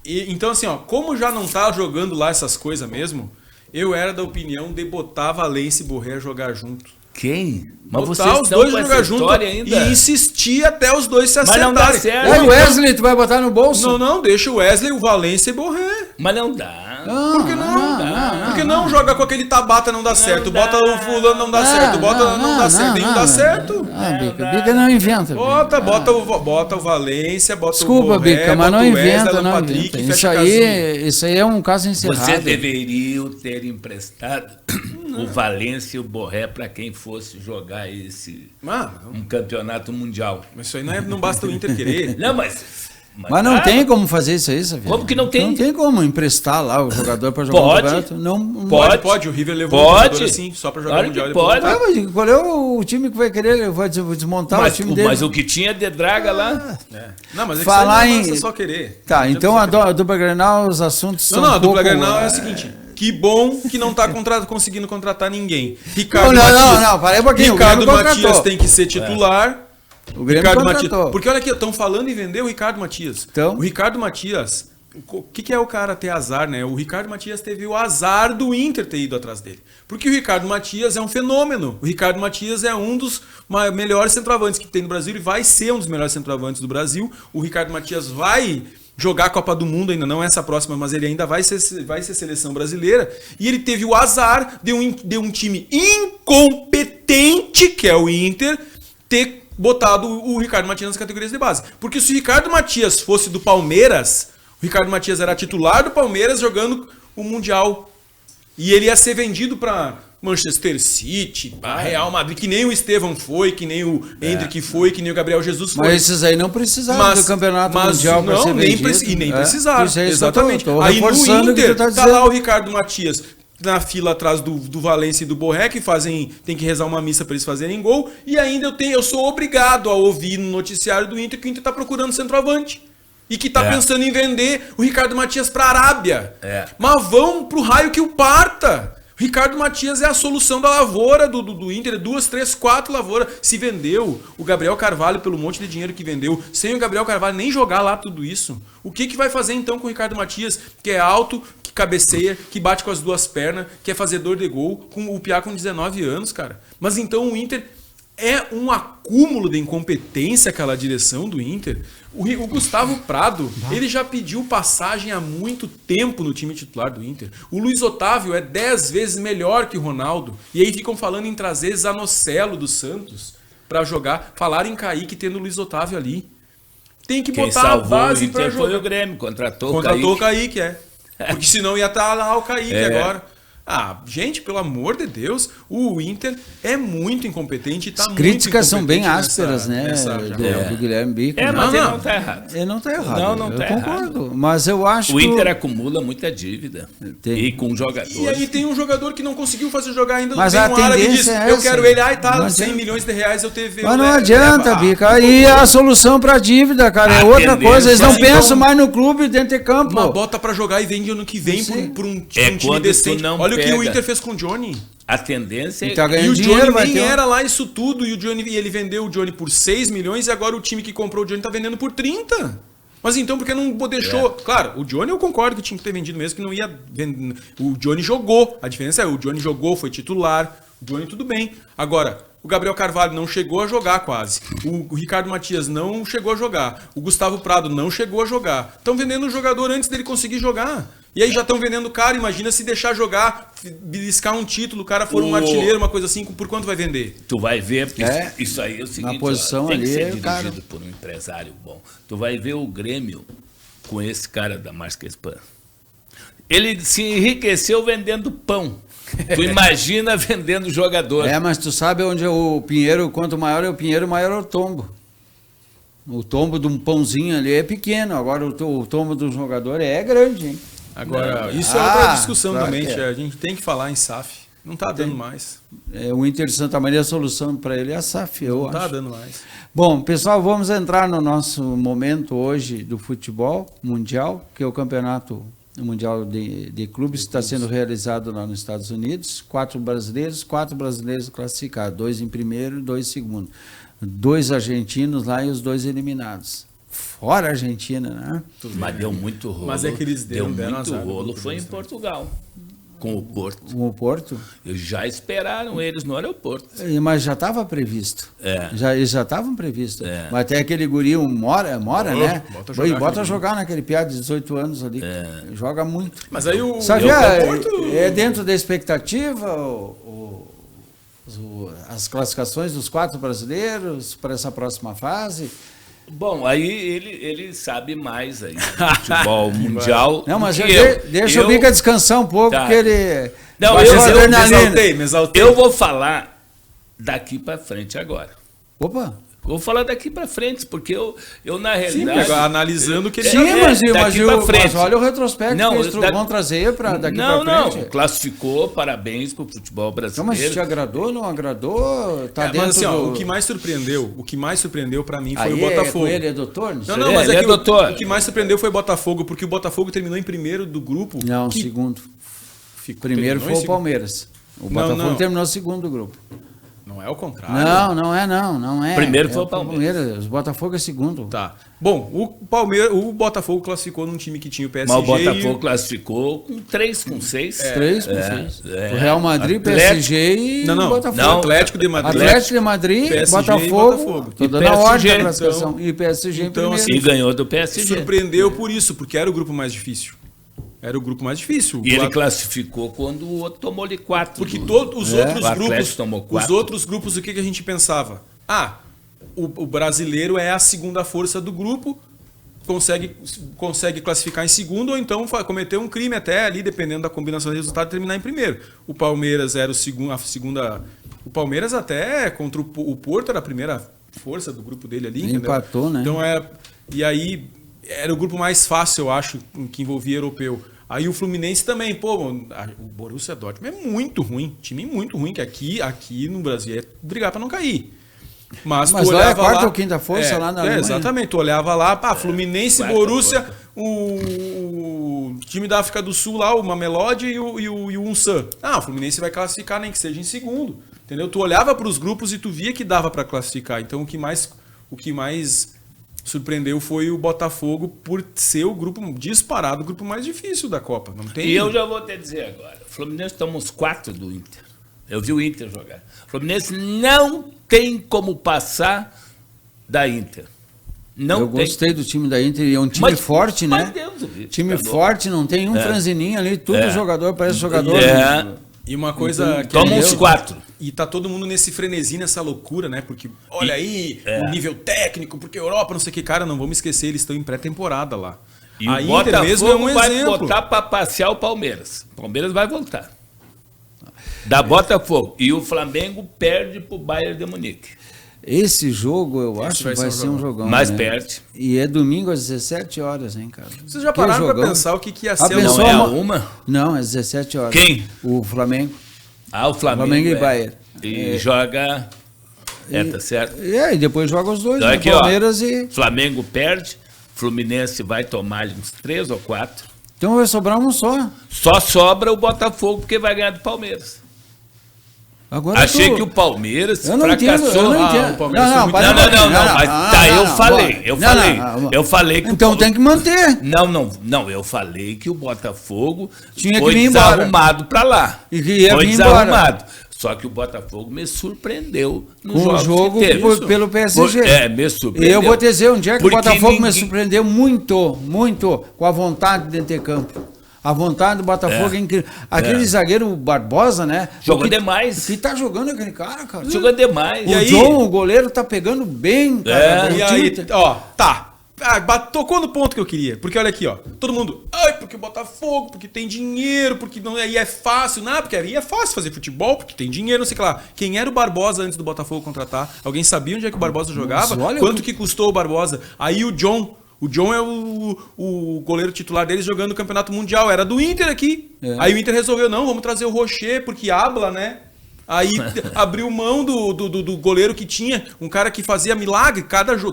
então assim, como já não tá jogando lá essas coisas mesmo, eu era da opinião de botar Valência e Borré a jogar junto. Quem? Mas botar os 2 jogar junto ainda. E insistir até os 2 se acertarem. Mas não dá certo. O Wesley tu vai botar no bolso? Não, deixa o Wesley, o Valência e Borré. Mas não dá. Por que não? Porque não joga com aquele Tabata, não dá certo. Bota o fulano, não dá certo. Bota não dá certo. Nenhum dá certo. Bica não inventa. Bota o Valência, bota Desculpa, o Borré, Bica, mas não inventa, não Patrick, inventa. Isso aí é um caso encerrado. Você deveria ter emprestado o Valência e o Borré para quem fosse jogar um campeonato mundial. Mas isso aí não basta o Inter querer. Não, mas não tem como fazer isso aí, Savinho. Como que não tem? Não tem como emprestar lá o jogador para jogar o campeonato. Pode. O River levou o jogador assim, só para jogar o mundial. Pode. Mas qual é o time que vai querer? Eu vou desmontar o time dele. Mas o que tinha de draga lá... Não, mas é que falar não basta só querer. Tá, então a dupla Grenal, os assuntos são a dupla Grenal é o seguinte... Que bom que não está conseguindo contratar ninguém. Parei um pouquinho. Ricardo Matias tem que ser titular. O Grêmio Ricardo contratou. Matias. Porque olha aqui, estão falando em vender o Ricardo Matias. Então? O Ricardo Matias, o que é o cara ter azar, né? O Ricardo Matias teve o azar do Inter ter ido atrás dele. Porque o Ricardo Matias é um fenômeno. O Ricardo Matias é um dos melhores centroavantes que tem no Brasil e vai ser um dos melhores centroavantes do Brasil. O Ricardo Matias vai jogar a Copa do Mundo, ainda não essa próxima, mas ele ainda vai ser seleção brasileira. E ele teve o azar de um time incompetente, que é o Inter, ter botado o Ricardo Matias nas categorias de base. Porque se o Ricardo Matias fosse do Palmeiras, o Ricardo Matias era titular do Palmeiras jogando o Mundial. E ele ia ser vendido para Manchester City, Real Madrid, que nem o Estevão foi, que nem o Hendrick foi, que nem o Gabriel Jesus foi. Mas esses aí não precisavam do campeonato mundial para ser vendido. E nem precisaram, exatamente. Aí no Inter, tá lá o Ricardo Matias na fila atrás do Valência e do Borré, que tem que rezar uma missa para eles fazerem gol, e ainda eu sou obrigado a ouvir no noticiário do Inter que o Inter tá procurando centroavante. E que tá pensando em vender o Ricardo Matias pra Arábia. Mas vão pro raio que o parta. Ricardo Matias é a solução da lavoura do Inter, 2, 3, 4 lavouras. Se vendeu o Gabriel Carvalho pelo monte de dinheiro que vendeu, sem o Gabriel Carvalho nem jogar lá tudo isso, o que vai fazer então com o Ricardo Matias, que é alto, que cabeceia, que bate com as duas pernas, que é fazedor de gol, com o Piá com 19 anos, cara? Mas então o Inter é um acúmulo de incompetência, aquela direção do Inter. O Gustavo Prado, ele já pediu passagem há muito tempo no time titular do Inter. O Luiz Otávio é 10 vezes melhor que o Ronaldo. E aí ficam falando em trazer Zanocelo do Santos para jogar. Falaram em Kaique tendo o Luiz Otávio ali. Tem que botar a base para jogar. Foi o Grêmio, contratou o Kaique, Porque senão ia estar lá o Kaique agora. Gente, pelo amor de Deus, o Inter é muito incompetente e tá muito incompetente. As críticas são bem ásperas, do Guilherme Bico. Mas ele não tá errado. Ele não tá errado. Não tá concordo. Errado. Mas eu acho que... O Inter acumula muita dívida. E com jogadores. E aí tem um jogador que não conseguiu fazer jogar ainda. Mas a tendência é essa. Eu quero ele. 100 milhões de reais eu teve. Mas não adianta, Bica. E a solução pra dívida, cara, é outra coisa. Eles não pensam mais no clube dentro de campo. Mas bota pra jogar e vende ano que vem por um time decente. Olha o que o Inter fez com o Johnny. A tendência e tá e o Johnny nem era lá isso tudo. E ele vendeu o Johnny por 6 milhões e agora o time que comprou o Johnny tá vendendo por 30. Mas então por que não deixou? Claro, o Johnny eu concordo que tinha que ter vendido mesmo, que não ia vender. O Johnny jogou. A diferença é o Johnny jogou, foi titular. O Johnny tudo bem. Agora, o Gabriel Carvalho não chegou a jogar quase. O Ricardo Matias não chegou a jogar. O Gustavo Prado não chegou a jogar. Estão vendendo o jogador antes dele conseguir jogar. E aí já estão vendendo o cara. Imagina se deixar jogar, beliscar um título, o cara for um artilheiro, uma coisa assim, por quanto vai vender? Tu vai ver, porque isso aí é o seguinte, na posição tem que ali, ser dirigido por um empresário bom. Tu vai ver o Grêmio com esse cara da Marquespan. Ele se enriqueceu vendendo pão. Tu imagina vendendo jogador. Mas tu sabe onde é o Pinheiro, quanto maior é o Pinheiro, maior é o tombo. O tombo de um pãozinho ali é pequeno, agora o tombo do jogador é grande, hein? Agora, isso é outra discussão também, a gente tem que falar em SAF. Não tá dando mais. O Inter de Santa Maria, a solução para ele é a SAF, eu acho. Não tá dando mais. Bom, pessoal, vamos entrar no nosso momento hoje do futebol mundial, que é o campeonato mundial de clubes que está sendo realizado lá nos Estados Unidos. 4 brasileiros classificados, 2 em primeiro e 2 em segundo. 2 argentinos lá e os 2 eliminados. Fora a Argentina, né? Mas deu muito rolo. Mas é que eles deu muito rolo. Foi em Portugal, com o Porto. Com o Porto? Eles já esperaram eles no aeroporto. Mas já estava previsto. Eles já estavam previstos. Mas até aquele guri, Mora, né? Bota a jogar naquele piá de 18 anos ali. Joga muito. Mas aí o... Sabe, é dentro da expectativa as classificações dos 4 brasileiros para essa próxima fase? Bom, aí ele sabe mais aí, futebol mundial. Não, mas deixa o Bica descansar um pouco, porque ele... Não, me exaltei. Eu vou falar daqui para frente agora. Opa! Vou falar daqui para frente, porque eu na realidade... Sim, analisando o que ele mas olha o retrospecto que eles vão trazer para daqui para frente. Não, classificou, parabéns para o futebol brasileiro. Não, mas te agradou, não agradou? Tá dentro mas assim, do... o que mais surpreendeu para mim foi o Botafogo. Ele é doutor? Não, mas é doutor. O que mais surpreendeu foi o Botafogo, porque o Botafogo terminou em primeiro do grupo. Não, segundo. Primeiro foi o Palmeiras. O Botafogo terminou segundo do grupo. Não é o contrário. Não é. Primeiro foi o Palmeiras. O Botafogo é segundo. Tá. Bom, o Botafogo classificou num time que tinha o PSG. Mas o Botafogo classificou com 3 com 6. 3 com 6. O Real Madrid, PSG e Botafogo. Não, Atlético de Madrid, PSG Botafogo. Tô dando a ordem da classificação. E PSG em primeiro. E ganhou do PSG. Surpreendeu por isso, porque era o grupo mais difícil. Era o grupo mais difícil. E ele classificou quando o outro tomou-lhe 4. Porque todos os outros grupos, os outros grupos, o que a gente pensava? O brasileiro é a segunda força do grupo consegue classificar em segundo ou então cometer um crime até ali, dependendo da combinação de resultado, terminar em primeiro. O Palmeiras era a segunda... O Palmeiras até contra o Porto era a primeira força do grupo dele ali. Empatou, né? Então e aí era o grupo mais fácil, eu acho, que envolvia europeu. Aí o Fluminense também, o Borussia Dortmund é muito ruim, time muito ruim, que aqui no Brasil é brigar para não cair. Mas tu lá é a olhava quarta ou quinta força lá na Alemanha. Exatamente, tu olhava lá, Fluminense, Borussia, o time da África do Sul lá, o Mamelodi e o Unsan. O Fluminense vai classificar nem que seja em segundo, entendeu? Tu olhava para os grupos e tu via que dava para classificar. Então o que mais surpreendeu foi o Botafogo por ser o grupo disparado, o grupo mais difícil da Copa. Não tem... E eu já vou te dizer agora, o Fluminense toma uns 4 do Inter. Eu vi o Inter jogar. O Fluminense não tem como passar da Inter. Eu gostei do time da Inter, é um time forte, né? Time forte, não tem um franzininho ali, tudo jogador, parece jogador. E uma coisa que... Toma uns 4. E tá todo mundo nesse frenesi, nessa loucura, né? Porque, olha aí, o nível técnico, porque Europa, não sei o que, cara, não vamos esquecer, eles estão em pré-temporada lá. E a Inter mesmo é um vai botar para passear o Palmeiras. O Palmeiras vai voltar. Da Botafogo. E o Flamengo perde pro Bayern de Munique. Esse jogo, eu acho que vai ser um jogão. Mais perde. E é domingo às 17 horas, hein, cara? Vocês já pararam para pensar o que ia ser? Não é uma? Não, às 17 horas. Quem? O Flamengo. O Flamengo e Bayern. E joga... tá certo? E depois joga os dois, então, né? aqui, Palmeiras e... Flamengo perde, Fluminense vai tomar uns 3 ou 4. Então vai sobrar um só. Só sobra o Botafogo, porque vai ganhar do Palmeiras. Agora achei que o Palmeiras eu não fracassou. Entendo, eu não entendo. O Palmeiras não, mas eu falei que então tem que manter. Não, eu falei que o Botafogo tinha foi que vir desarrumado para lá. E que ia foi vir desarrumado. Embora. Só que o Botafogo me surpreendeu no jogo pelo PSG. Me surpreendeu. Eu vou te dizer, um dia que o Botafogo me surpreendeu muito com a vontade de ter campo. A vontade do Botafogo é incrível. Aquele zagueiro Barbosa, né? Jogou demais. Que tá jogando aquele cara, cara? Jogou demais. O goleiro tá pegando bem, cara. E aí, tocou no ponto que eu queria. Porque olha aqui, todo mundo, porque o Botafogo, porque tem dinheiro, porque não, aí é fácil. Não, porque aí é fácil fazer futebol, porque tem dinheiro, não sei o que lá. Quem era o Barbosa antes do Botafogo contratar? Alguém sabia onde é que o Barbosa jogava? Quanto que custou o Barbosa? Aí o John é o goleiro titular deles jogando no Campeonato Mundial. Era do Inter aqui. Aí o Inter resolveu, vamos trazer o Rocher, porque habla, né? Aí abriu mão do goleiro que tinha, um cara que fazia milagre.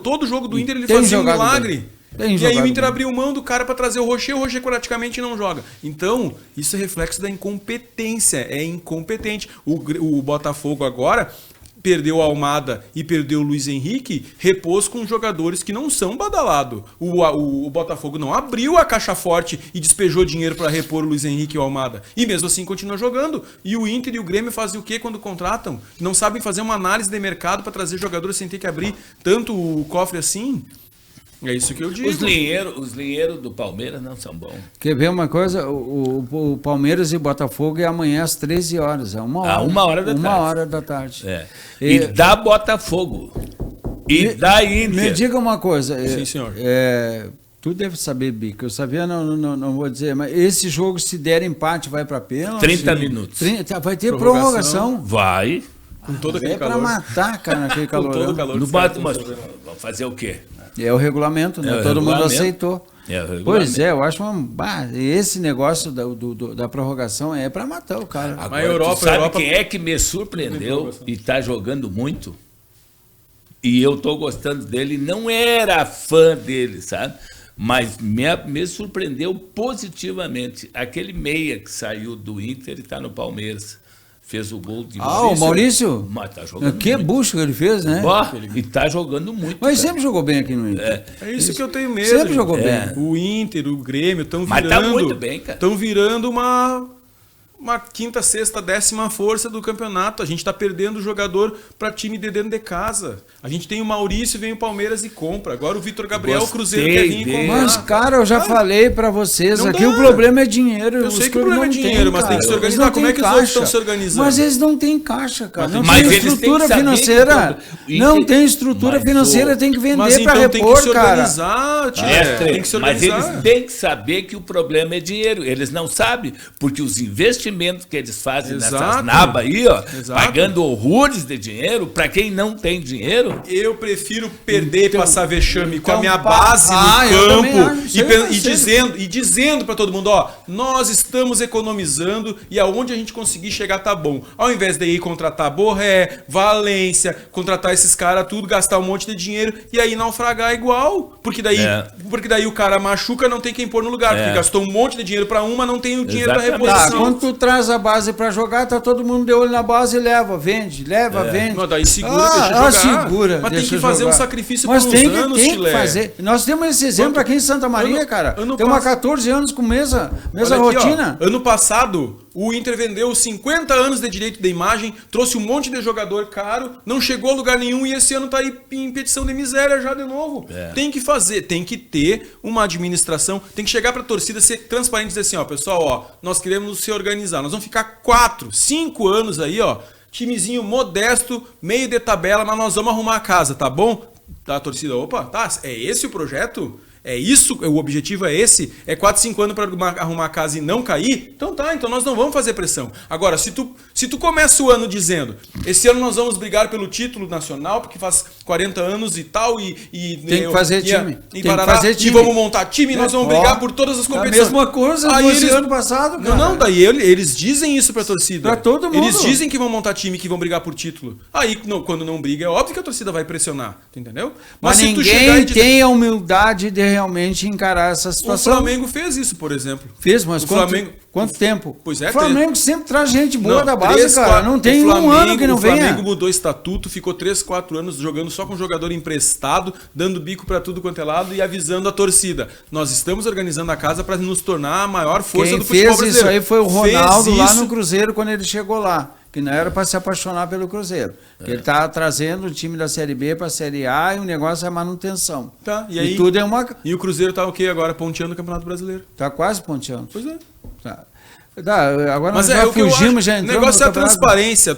Todo jogo do Inter ele fazia um milagre. E aí o Inter abriu mão do cara para trazer o Rocher praticamente não joga. Então, isso é reflexo da incompetência. É incompetente. O Botafogo agora... perdeu o Almada e perdeu o Luiz Henrique, repôs com jogadores que não são badalados. O Botafogo não abriu a caixa forte e despejou dinheiro para repor o Luiz Henrique e o Almada. E mesmo assim continua jogando. E o Inter e o Grêmio fazem o quê quando contratam? Não sabem fazer uma análise de mercado para trazer jogadores sem ter que abrir tanto o cofre assim? É isso que eu digo. Os linheiros do Palmeiras não são bons. Quer ver uma coisa? O Palmeiras e o Botafogo é amanhã às 13 horas. É 1 hora. 1 hora da tarde. 1 hora da tarde. E dá Botafogo. E dá Inter. Me diga uma coisa. Sim, senhor. Tu deve saber, Bico. Eu sabia, não vou dizer. Mas esse jogo, se der empate, vai para pênalti? 30 minutos. Vai ter prorrogação? Vai. Com todo aquele calor. É para matar, cara, naquele calor. Com todo o calor. Vamos fazer o quê? É o regulamento, né? Todo mundo aceitou. Pois é, eu acho esse negócio da prorrogação é para matar o cara. Agora, Europa, quem é que me surpreendeu e está jogando muito? E eu estou gostando dele, não era fã dele, sabe? Mas me surpreendeu positivamente. Aquele meia que saiu do Inter e está no Palmeiras. Fez o gol de Maurício. O Maurício? Mas tá jogando que muito. Bucho que ele fez, né? E tá jogando muito. Mas sempre jogou bem aqui no Inter. É isso que eu tenho medo. Sempre jogou bem. O Inter, o Grêmio estão virando... Mas tá muito bem, cara. Estão virando uma quinta, sexta, 10ª força do campeonato. A gente tá perdendo o jogador para time de dentro de casa. A gente tem o Maurício, vem o Palmeiras e compra. Agora o Vitor Gabriel, o Cruzeiro quer vir e comprar. Mas, cara, eu já falei para vocês aqui, o problema é dinheiro. Eu sei que o problema é dinheiro, mas tem que se organizar. Como é que os outros estão se organizando? Mas eles não têm caixa, cara. Não mas tem estrutura financeira. Não tem estrutura financeira, tem que vender para repor, cara. Tem que se organizar. Mas eles têm que saber que o problema é dinheiro. Eles não sabem, porque os investimentos que eles fazem nessas nabas aí, ó, pagando horrores de dinheiro, para quem não tem dinheiro. Eu prefiro perder e passar vexame com a minha base no campo e dizendo para todo mundo, ó, nós estamos economizando e aonde a gente conseguir chegar tá bom. Ao invés de ir contratar Borré, Valência, contratar esses caras tudo, gastar um monte de dinheiro e aí naufragar igual. Porque daí o cara machuca, não tem quem pôr no lugar, porque gastou um monte de dinheiro para uma, não tem o dinheiro da reposição. Quando tu traz a base para jogar, tá todo mundo de olho na base e vende. Mas daí segura, deixa jogar. Segura, mas tem que fazer um sacrifício por uns anos, tem que fazer. Nós temos esse exemplo aqui em Santa Maria, cara. Temos há 14 anos com mesma rotina. Ó, ano passado, o Inter vendeu 50 anos de direito de imagem, trouxe um monte de jogador caro, não chegou a lugar nenhum e esse ano tá aí em petição de miséria já de novo. Tem que fazer, tem que ter uma administração, tem que chegar pra torcida, ser transparente e dizer assim, ó, pessoal, ó, nós queremos se organizar, nós vamos ficar 4, 5 anos aí, ó, timezinho modesto, meio de tabela, mas nós vamos arrumar a casa, tá bom? Tá, a torcida, opa, tá, é esse o projeto? É isso, o objetivo é esse? É 4, 5 anos para arrumar a casa e não cair? Então tá, então nós não vamos fazer pressão. Agora, se tu começa o ano dizendo, esse ano nós vamos brigar pelo título nacional, porque faz 40 anos e tal, tem que fazer time. E vamos montar time, nós vamos brigar por todas as competições. A mesma coisa do ano passado, cara. Não, daí eles dizem isso pra torcida. Pra todo mundo. Eles dizem que vão montar time, que vão brigar por título. Aí, quando não briga, é óbvio que a torcida vai pressionar, entendeu? Mas se tu ninguém tem a humildade de realmente encarar essa situação. O Flamengo fez isso, por exemplo. Fez, mas quanto tempo? Pois é. O Flamengo sempre traz gente boa da base, cara. Não tem um ano que não venha. O Flamengo mudou estatuto, ficou 3, 4 anos jogando só com jogador emprestado, dando bico pra tudo quanto é lado e avisando a torcida. Nós estamos organizando a casa para nos tornar a maior força do futebol brasileiro. Quem fez isso aí foi o Ronaldo lá no Cruzeiro quando ele chegou lá. Que não era para se apaixonar pelo Cruzeiro. Ele está trazendo o time da Série B para a Série A e o negócio é manutenção. Tá, e aí, tudo é uma... E o Cruzeiro está o quê agora? Ponteando o Campeonato Brasileiro. Está quase ponteando. Pois é. Tá. Agora mas nós já fugimos, já entramos. O negócio é a transparência.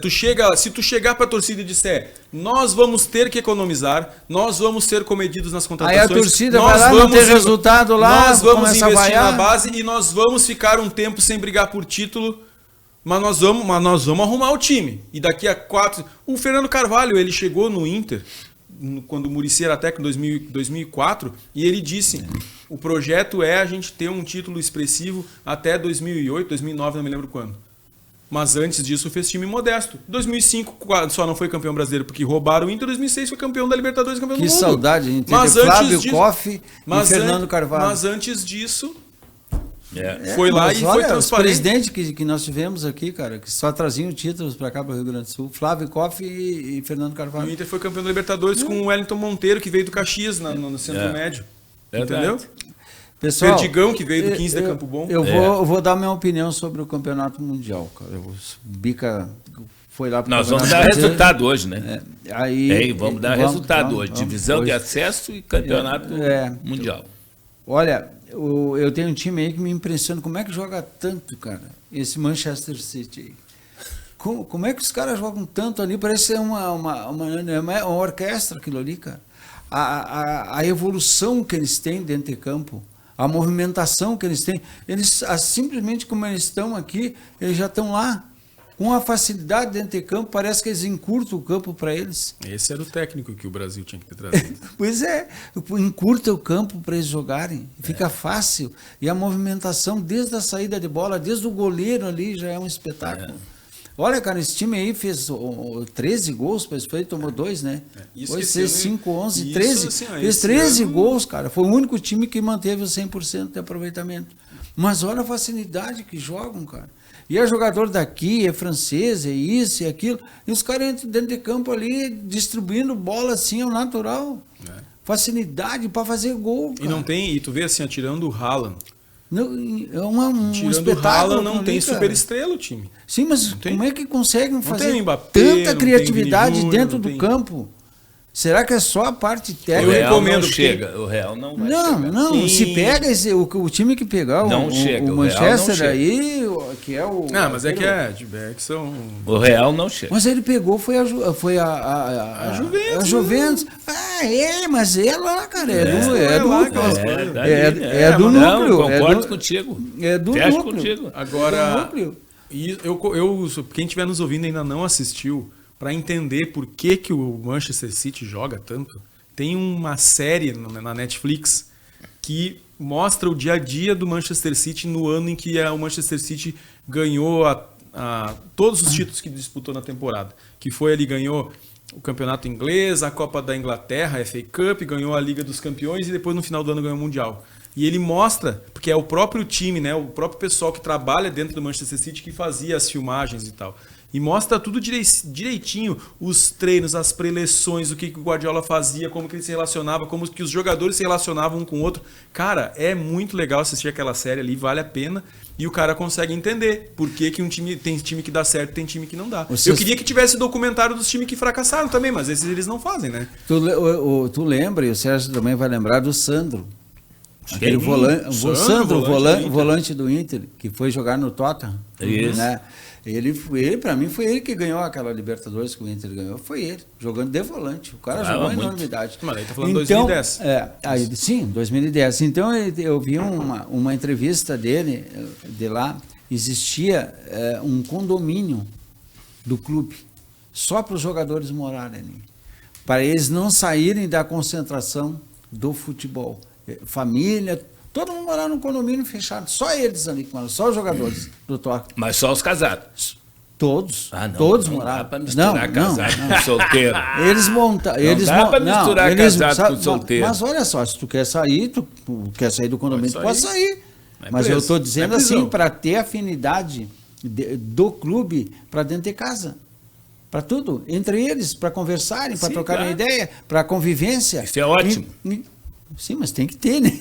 Se tu chegar para a torcida e disser, nós vamos ter que economizar, nós vamos ser comedidos nas contratações. Aí a torcida vai lá, não ter resultado lá, nós vamos investir na base e nós vamos ficar um tempo sem brigar por título. Mas nós vamos arrumar o time. E daqui a 4... O Fernando Carvalho, ele chegou no Inter, quando o Muricy era técnico em 2004, e ele disse, o projeto é a gente ter um título expressivo até 2008, 2009, não me lembro quando. Mas antes disso fez time modesto. 2005 só não foi campeão brasileiro porque roubaram o Inter, 2006 foi campeão da Libertadores e campeão do mundo. Que saudade, a gente teve Flávio Koff e Fernando Carvalho. Mas antes disso... Foi lá e foi transparente. Os presidentes que nós tivemos aqui, cara, que só traziam títulos para cá, para o Rio Grande do Sul, Flávio Koff e Fernando Carvalho. O Inter foi campeão da Libertadores com o Wellington Monteiro, que veio do Caxias, no Centro Médio. Entendeu? Pessoal, Perdigão, que veio do 15 de Campo Bom. Eu vou dar minha opinião sobre o Campeonato Mundial, cara. O Bica foi lá para Nós vamos dar resultado hoje, né? Vamos dar resultado hoje. Divisão de acesso e Campeonato Mundial. Olha... Eu tenho um time aí que me impressiona. Como é que joga tanto, cara? Esse Manchester City aí. Como é que os caras jogam tanto ali? Parece ser uma orquestra aquilo ali, cara. A evolução que eles têm dentro de campo, a movimentação que eles têm. Eles, simplesmente como eles estão aqui, eles já estão lá. Com a facilidade dentro de campo, parece que eles encurtam o campo para eles. Esse era o técnico que o Brasil tinha que ter trazido. Pois é, encurta o campo para eles jogarem, fica fácil. E a movimentação, desde a saída de bola, desde o goleiro ali, já é um espetáculo. Olha, cara, esse time aí fez 13 gols, ele tomou 2, né? Foi 5, 11, 13. Assim, fez 13 gols, cara. Foi o único time que manteve o 100% de aproveitamento. Mas olha a facilidade que jogam, cara. E é jogador daqui, é francês, é isso e aquilo. E os caras entram dentro de campo ali, distribuindo bola assim ao natural. Facilidade para fazer gol, cara. E não tem, e tu vê assim, tirando o Haaland, Não, é um Tirando o espetáculo. Haaland, não ali, tem cara. super estrela o time. Sim, mas tem. como é que conseguem fazer tem Mbappé, não tanta tem criatividade Vini Júnior, dentro não do tem- campo? Será que é só a parte O técnica? Real não recomendo, chega. O Real não vai Não, chegar. não. Sim. Se pega o time que pegar Não chega, o o Real não Manchester chega. aí, que é o. Ah, mas é que são... O Real não chega. Mas ele pegou, foi a Juventus, Juventus. Mas é lá, cara. É do é lá, núcleo. aquelas É do Não, núcleo. concordo contigo. É do Fecho núcleo. contigo. Agora, Do núcleo. quem estiver nos ouvindo e ainda não assistiu, para entender por que o Manchester City joga tanto, tem uma série na Netflix que mostra o dia a dia do Manchester City no ano em que o Manchester City ganhou todos os títulos que disputou na temporada. Que foi, ele ganhou o Campeonato Inglês, a Copa da Inglaterra, a FA Cup, ganhou a Liga dos Campeões e depois no final do ano ganhou o Mundial. E ele mostra, porque é o próprio time, né, o próprio pessoal que trabalha dentro do Manchester City que fazia as filmagens e tal. E mostra tudo direitinho, os treinos, as preleções, o que o Guardiola fazia, como que ele se relacionava, como que os jogadores se relacionavam um com o outro. Cara, é muito legal assistir aquela série ali, vale a pena. E o cara consegue entender por que um time tem time que dá certo e tem time que não dá. Eu queria que tivesse documentário dos times que fracassaram também, mas esses eles não fazem, né? Tu lembra, e o Sérgio também vai lembrar do Sandro. Aquele volante do Inter, que foi jogar no Tottenham. Isso. Né? Ele, para mim, foi ele que ganhou aquela Libertadores que o Inter ganhou. Foi ele, jogando de volante. O cara jogou em enormidade. Mas aí tá falando de 2010. Sim, 2010. Então eu vi uma entrevista dele, de lá. Existia um condomínio do clube, só para os jogadores morarem ali. Para eles não saírem da concentração do futebol. Família, todo mundo morava num condomínio fechado, só eles ali, só os jogadores do Tottenham. Mas só os casados. Todos, Não, todos não moravam. Dá para misturar casado com solteiro. Eles montam. Não dá para misturar casado com solteiro. Mas olha só, se tu quer sair, tu quer sair do condomínio, tu pode sair. Mas preso. eu estou dizendo É prisão. assim, para ter afinidade do clube para dentro de casa. Para tudo, entre eles, para conversarem, para trocarem ideia, para convivência. Isso é ótimo. Sim, mas tem que ter, né?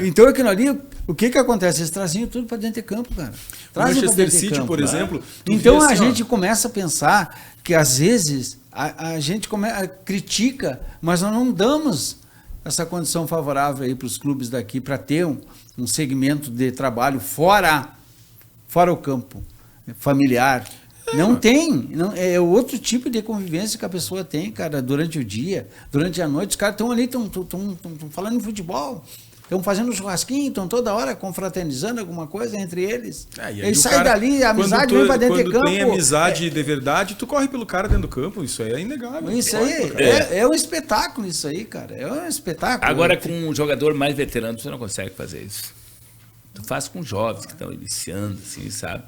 Então, aquilo ali, o que acontece? Eles traziam tudo para dentro de campo, cara. O Manchester City, por exemplo... Então, a gente começa a pensar que, às vezes, a gente critica, mas nós não damos essa condição favorável aí para os clubes daqui para ter um segmento de trabalho fora o campo familiar. Não tem, é outro tipo de convivência que a pessoa tem, cara, durante o dia, durante a noite. Os caras estão ali, estão falando em futebol, estão fazendo churrasquinho, estão toda hora confraternizando alguma coisa entre eles. Eles saem dali, a amizade vem para dentro de campo. Quando tem amizade de verdade, tu corre pelo cara dentro do campo, isso aí é inegável. Isso aí é um espetáculo, isso aí, cara, é um espetáculo. Agora, com um jogador mais veterano, você não consegue fazer isso. Tu faz com jovens que estão iniciando, assim, sabe?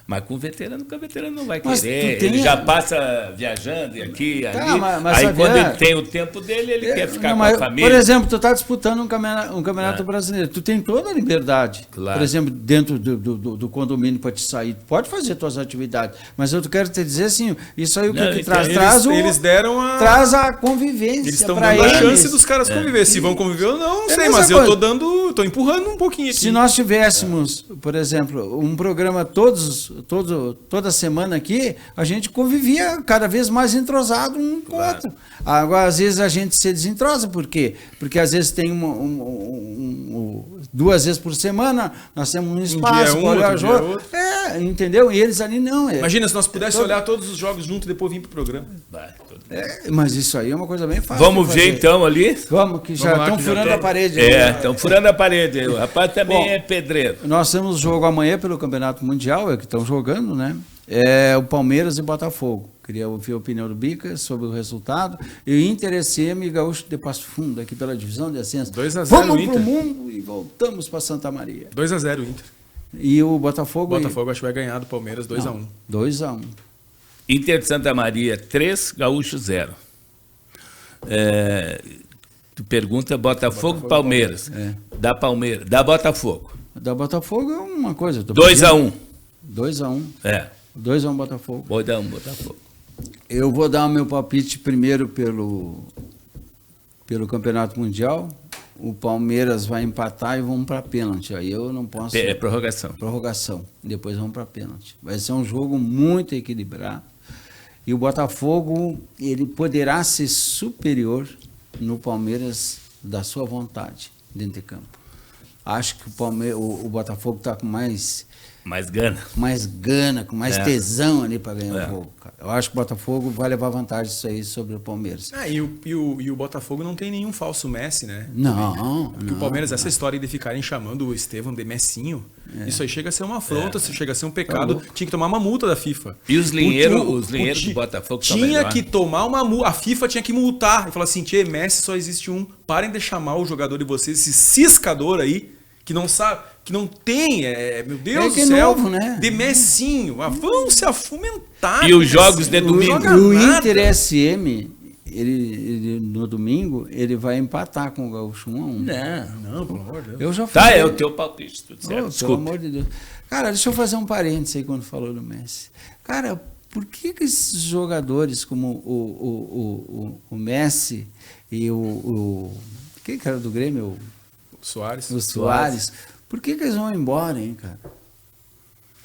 Mas com o veterano, porque o veterano não vai querer, ele já passa viajando ali. Aí quando ele tem o tempo dele, ele quer ficar com a família. Por exemplo, tu está disputando um campeonato brasileiro, tu tem toda a liberdade. Claro. Por exemplo, dentro do condomínio para te sair, pode fazer tuas atividades, mas eu quero te dizer assim, isso aí o que traz eles deram traz a convivência. Eles estão dando a chance dos caras conviver. Se vão conviver ou não sei, mas eu tô empurrando um pouquinho aqui. Se nós tivéssemos, por exemplo, um programa toda semana aqui, a gente convivia cada vez mais entrosado um com o outro. Agora, às vezes, a gente se desentrosa. Por quê? Porque, às vezes, tem 2 vezes por semana, nós temos um espaço para olhar o jogo. Entendeu? E eles ali não. Imagina se nós pudéssemos olhar todos os jogos juntos e depois vir pro programa. Mas isso aí é uma coisa bem fácil. Vamos ver, então, ali? Vamos, que já estão furando a parede. Estão furando a parede. O rapaz também é pedreiro. Nós temos jogo amanhã pelo Campeonato Mundial, que estão jogando, né? É o Palmeiras e Botafogo. Queria ouvir a opinião do Bica sobre o resultado. E o Inter, SM e Gaúcho de Passo Fundo, aqui pela divisão de ascenso. 2-0 Vamos pro mundo e voltamos para Santa Maria. 2-0 Inter. E o Botafogo? Botafogo acho que vai ganhar do Palmeiras 2-1. 2-1. Inter de Santa Maria 3, Gaúcho 0. Tu pergunta Botafogo Palmeiras. Da Palmeiras. Da Botafogo. Da Botafogo é uma coisa. 2-1. 2-1. 2-1 Botafogo. 2-1 Botafogo. Eu vou dar o meu palpite primeiro pelo Campeonato Mundial. o Palmeiras vai empatar e vamos para pênalti. Aí eu não posso... É prorrogação. Prorrogação. Depois vamos para pênalti. Vai ser um jogo muito equilibrado. E o Botafogo, ele poderá ser superior no Palmeiras da sua vontade dentro de campo. Acho que o Botafogo está com mais gana, com mais tesão ali para ganhar o jogo. Cara. Eu acho que o Botafogo vai levar vantagem isso aí sobre o Palmeiras. E o Botafogo não tem nenhum falso Messi, né? Não. Porque o Palmeiras, essa história de ficarem chamando o Estevão de Messinho, isso aí chega a ser uma afronta, chega a ser um pecado. Tinha que tomar uma multa da FIFA. E os linheiros do Botafogo tinha que tomar uma multa. A FIFA tinha que multar e falar assim: Tchê, Messi só existe um. Parem de chamar o jogador de vocês, esse ciscador aí, que não sabe, que não tem, meu Deus do céu, novo, né? de Messinho. Vão se afumentar. E os jogos de domingo. O Inter SM, ele no domingo, ele vai empatar com o Gaúcho 1-1. Não, pelo amor de Deus. Eu já falei. Tá, é o teu palpite, tudo certo. Pelo amor de Deus. Cara, deixa eu fazer um parênteses aí quando falou do Messi. Cara, por que esses jogadores como o Messi e quem que era do Grêmio? Soares. O Soares. Por que eles vão embora, hein, cara?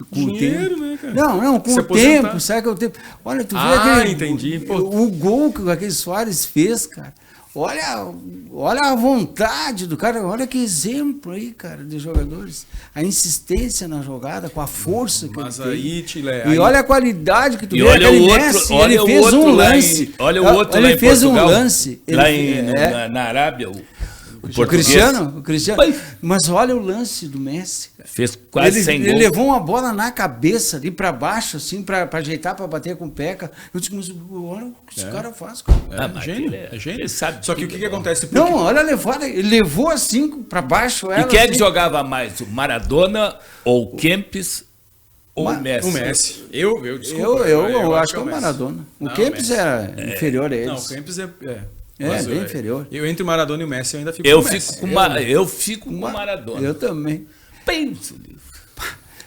Com dinheiro, o tempo. né, cara? Não, com Se o aposentar. tempo, sabe que é o tempo. Olha, tu vê aquele... entendi. Pô. O gol que aquele Soares fez, cara. Olha a vontade do cara, olha que exemplo aí, cara, de jogadores. A insistência na jogada, com a força que ele aí, tem. Tile, E olha a qualidade que tu vê. Olha aquele o outro, Messi, olha ele o fez outro um lá lance. Olha o outro lá ele em fez Portugal, um lance. Lá na Arábia, o Cristiano. Mas- Mas olha o lance do Messi, cara. fez quase 100 Ele gols. levou uma bola na cabeça ali pra baixo, assim, pra ajeitar, pra bater com o pé. Cara. Eu disse, mas olha o que esse cara faz, cara. Mas gênio, ele gênio. ele sabe Só que o que acontece? Não, olha a levada. Ele levou assim pra baixo. E quem é que assim. jogava mais? O Maradona ou o Kempis ou o Messi? O Messi. Eu Eu acho que é o Maradona. O Kempis era inferior a eles. Não, o Kempis é É, bem inferior. Eu entre o Maradona e o Messi eu ainda fico Eu com o Messi. fico com o Maradona. Eu também. Pensa.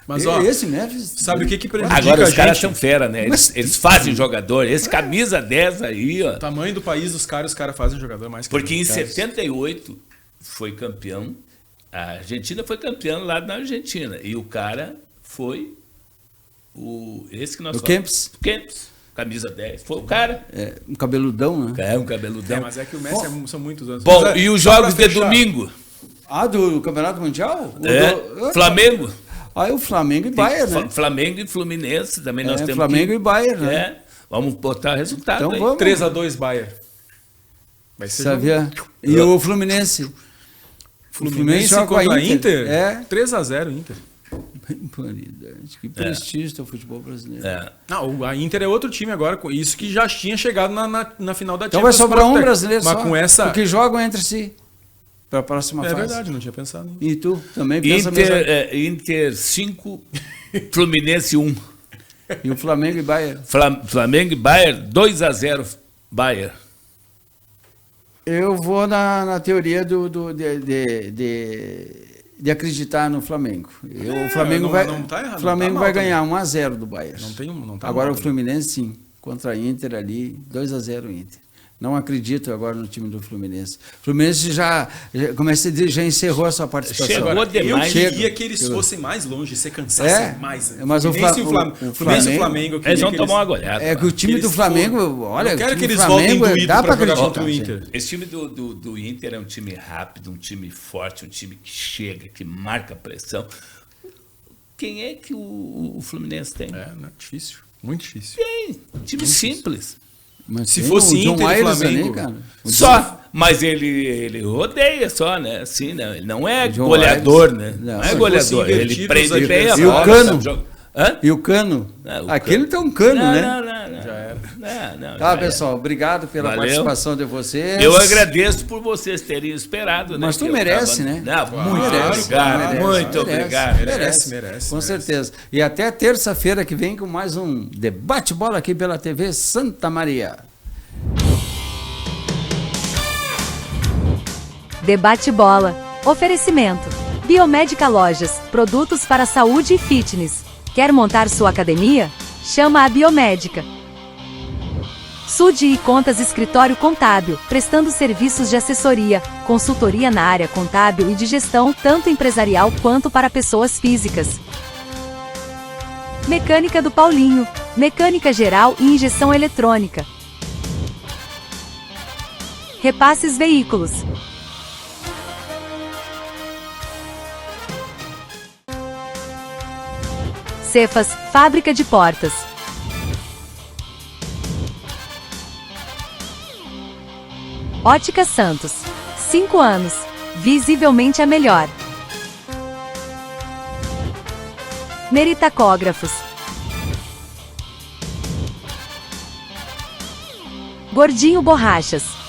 Mas ó, Esse Memphis... sabe o que prejudica Agora a os caras gente? são fera, né? Eles fazem jogador. Esse camisa 10 aí, ó. O tamanho do país dos caras, os caras fazem jogador mais que Porque em os caras. 78 foi campeão. A Argentina foi campeão lá na Argentina. E o cara foi esse que nós O falamos. Kempis? Kempis. Camisa 10. Foi o cara. É, um cabeludão, né? É, um cabeludão. Mas é que o Messi são muitos anos. Bom, Mas, e os só jogos pra de fechar, domingo? Ah, do Campeonato Mundial? Flamengo. Aí o Flamengo e Bayern, né? Flamengo e Fluminense também nós temos. Flamengo e Bayern, né? É, vamos botar resultado Então aí. vamos. 3-2 Bayern. Vai ser Sabia? E o Fluminense? Fluminense joga com a contra a Inter? É. 3-0 Inter. Que prestígio do futebol brasileiro. É. Não, a Inter é outro time agora, com isso que já tinha chegado na final da Então vai Champions. sobrar um League. brasileiro Mas só. com essa... Porque jogam entre si. Para a próxima fase. verdade, não tinha pensado nisso. E tu também pensa a mesma... Inter 5, Fluminense 1. E o Flamengo e Bayern? Flamengo e Bayern 2-0 Bayern. Eu vou na teoria de acreditar no Flamengo. O Flamengo não tá errado, Flamengo não tá vai mal ganhar 1-0 do Bayern. Não tá Agora mal, o Fluminense sim, contra a Inter ali, 2-0 Inter. Não acredito agora no time do Fluminense. O Fluminense já encerrou a sua participação. Chegou Eu demais. queria que eles fossem mais longe, se cansassem mais. Mas o Flamengo... Eles vão tomar uma goleada. É que o time do Flamengo, olha, eu quero o que time eles do Flamengo voltem doído dá pra para jogar acreditar. contra o gente. Inter. Esse time do Inter é um time rápido, um time forte, um time que chega, que marca pressão. Quem é que o Fluminense tem? Não, difícil. Muito difícil. Tem. Time simples. Mas Se tem fosse o John Inter e Aires Flamengo, ali, cara. Só. Mas ele rodeia só, né? Assim, né? Ele não é John goleador, Aires, né? não. Não é Se goleador. fosse Ele invertido prende os bem a adversários. E o bola. Cano? sabe? Hã? E o Cano? Não, o Aquele Cano. tem um Cano, Não, né? não. Já era. Não, Tá, já pessoal, obrigado pela Valeu. participação de vocês. Eu agradeço por vocês terem esperado, né? Mas tu que eu merece, tava- né? Não, muito Merece, obrigado, merece, muito merece. obrigado. Merece. Com certeza. E até terça-feira que vem com mais um debate-bola aqui pela TV Santa Maria. Debate Bola. Oferecimento. Biomédica Lojas. Produtos para saúde e fitness. Quer montar sua academia? Chama a Biomédica. Sude e Contas Escritório Contábil, prestando serviços de assessoria, consultoria na área contábil e de gestão, tanto empresarial quanto para pessoas físicas. Mecânica do Paulinho, mecânica geral e injeção eletrônica. Repasses Veículos. Cefas, fábrica de portas. Ótica Santos. 5 anos. Visivelmente a melhor. Meritacógrafos. Gordinho Borrachas.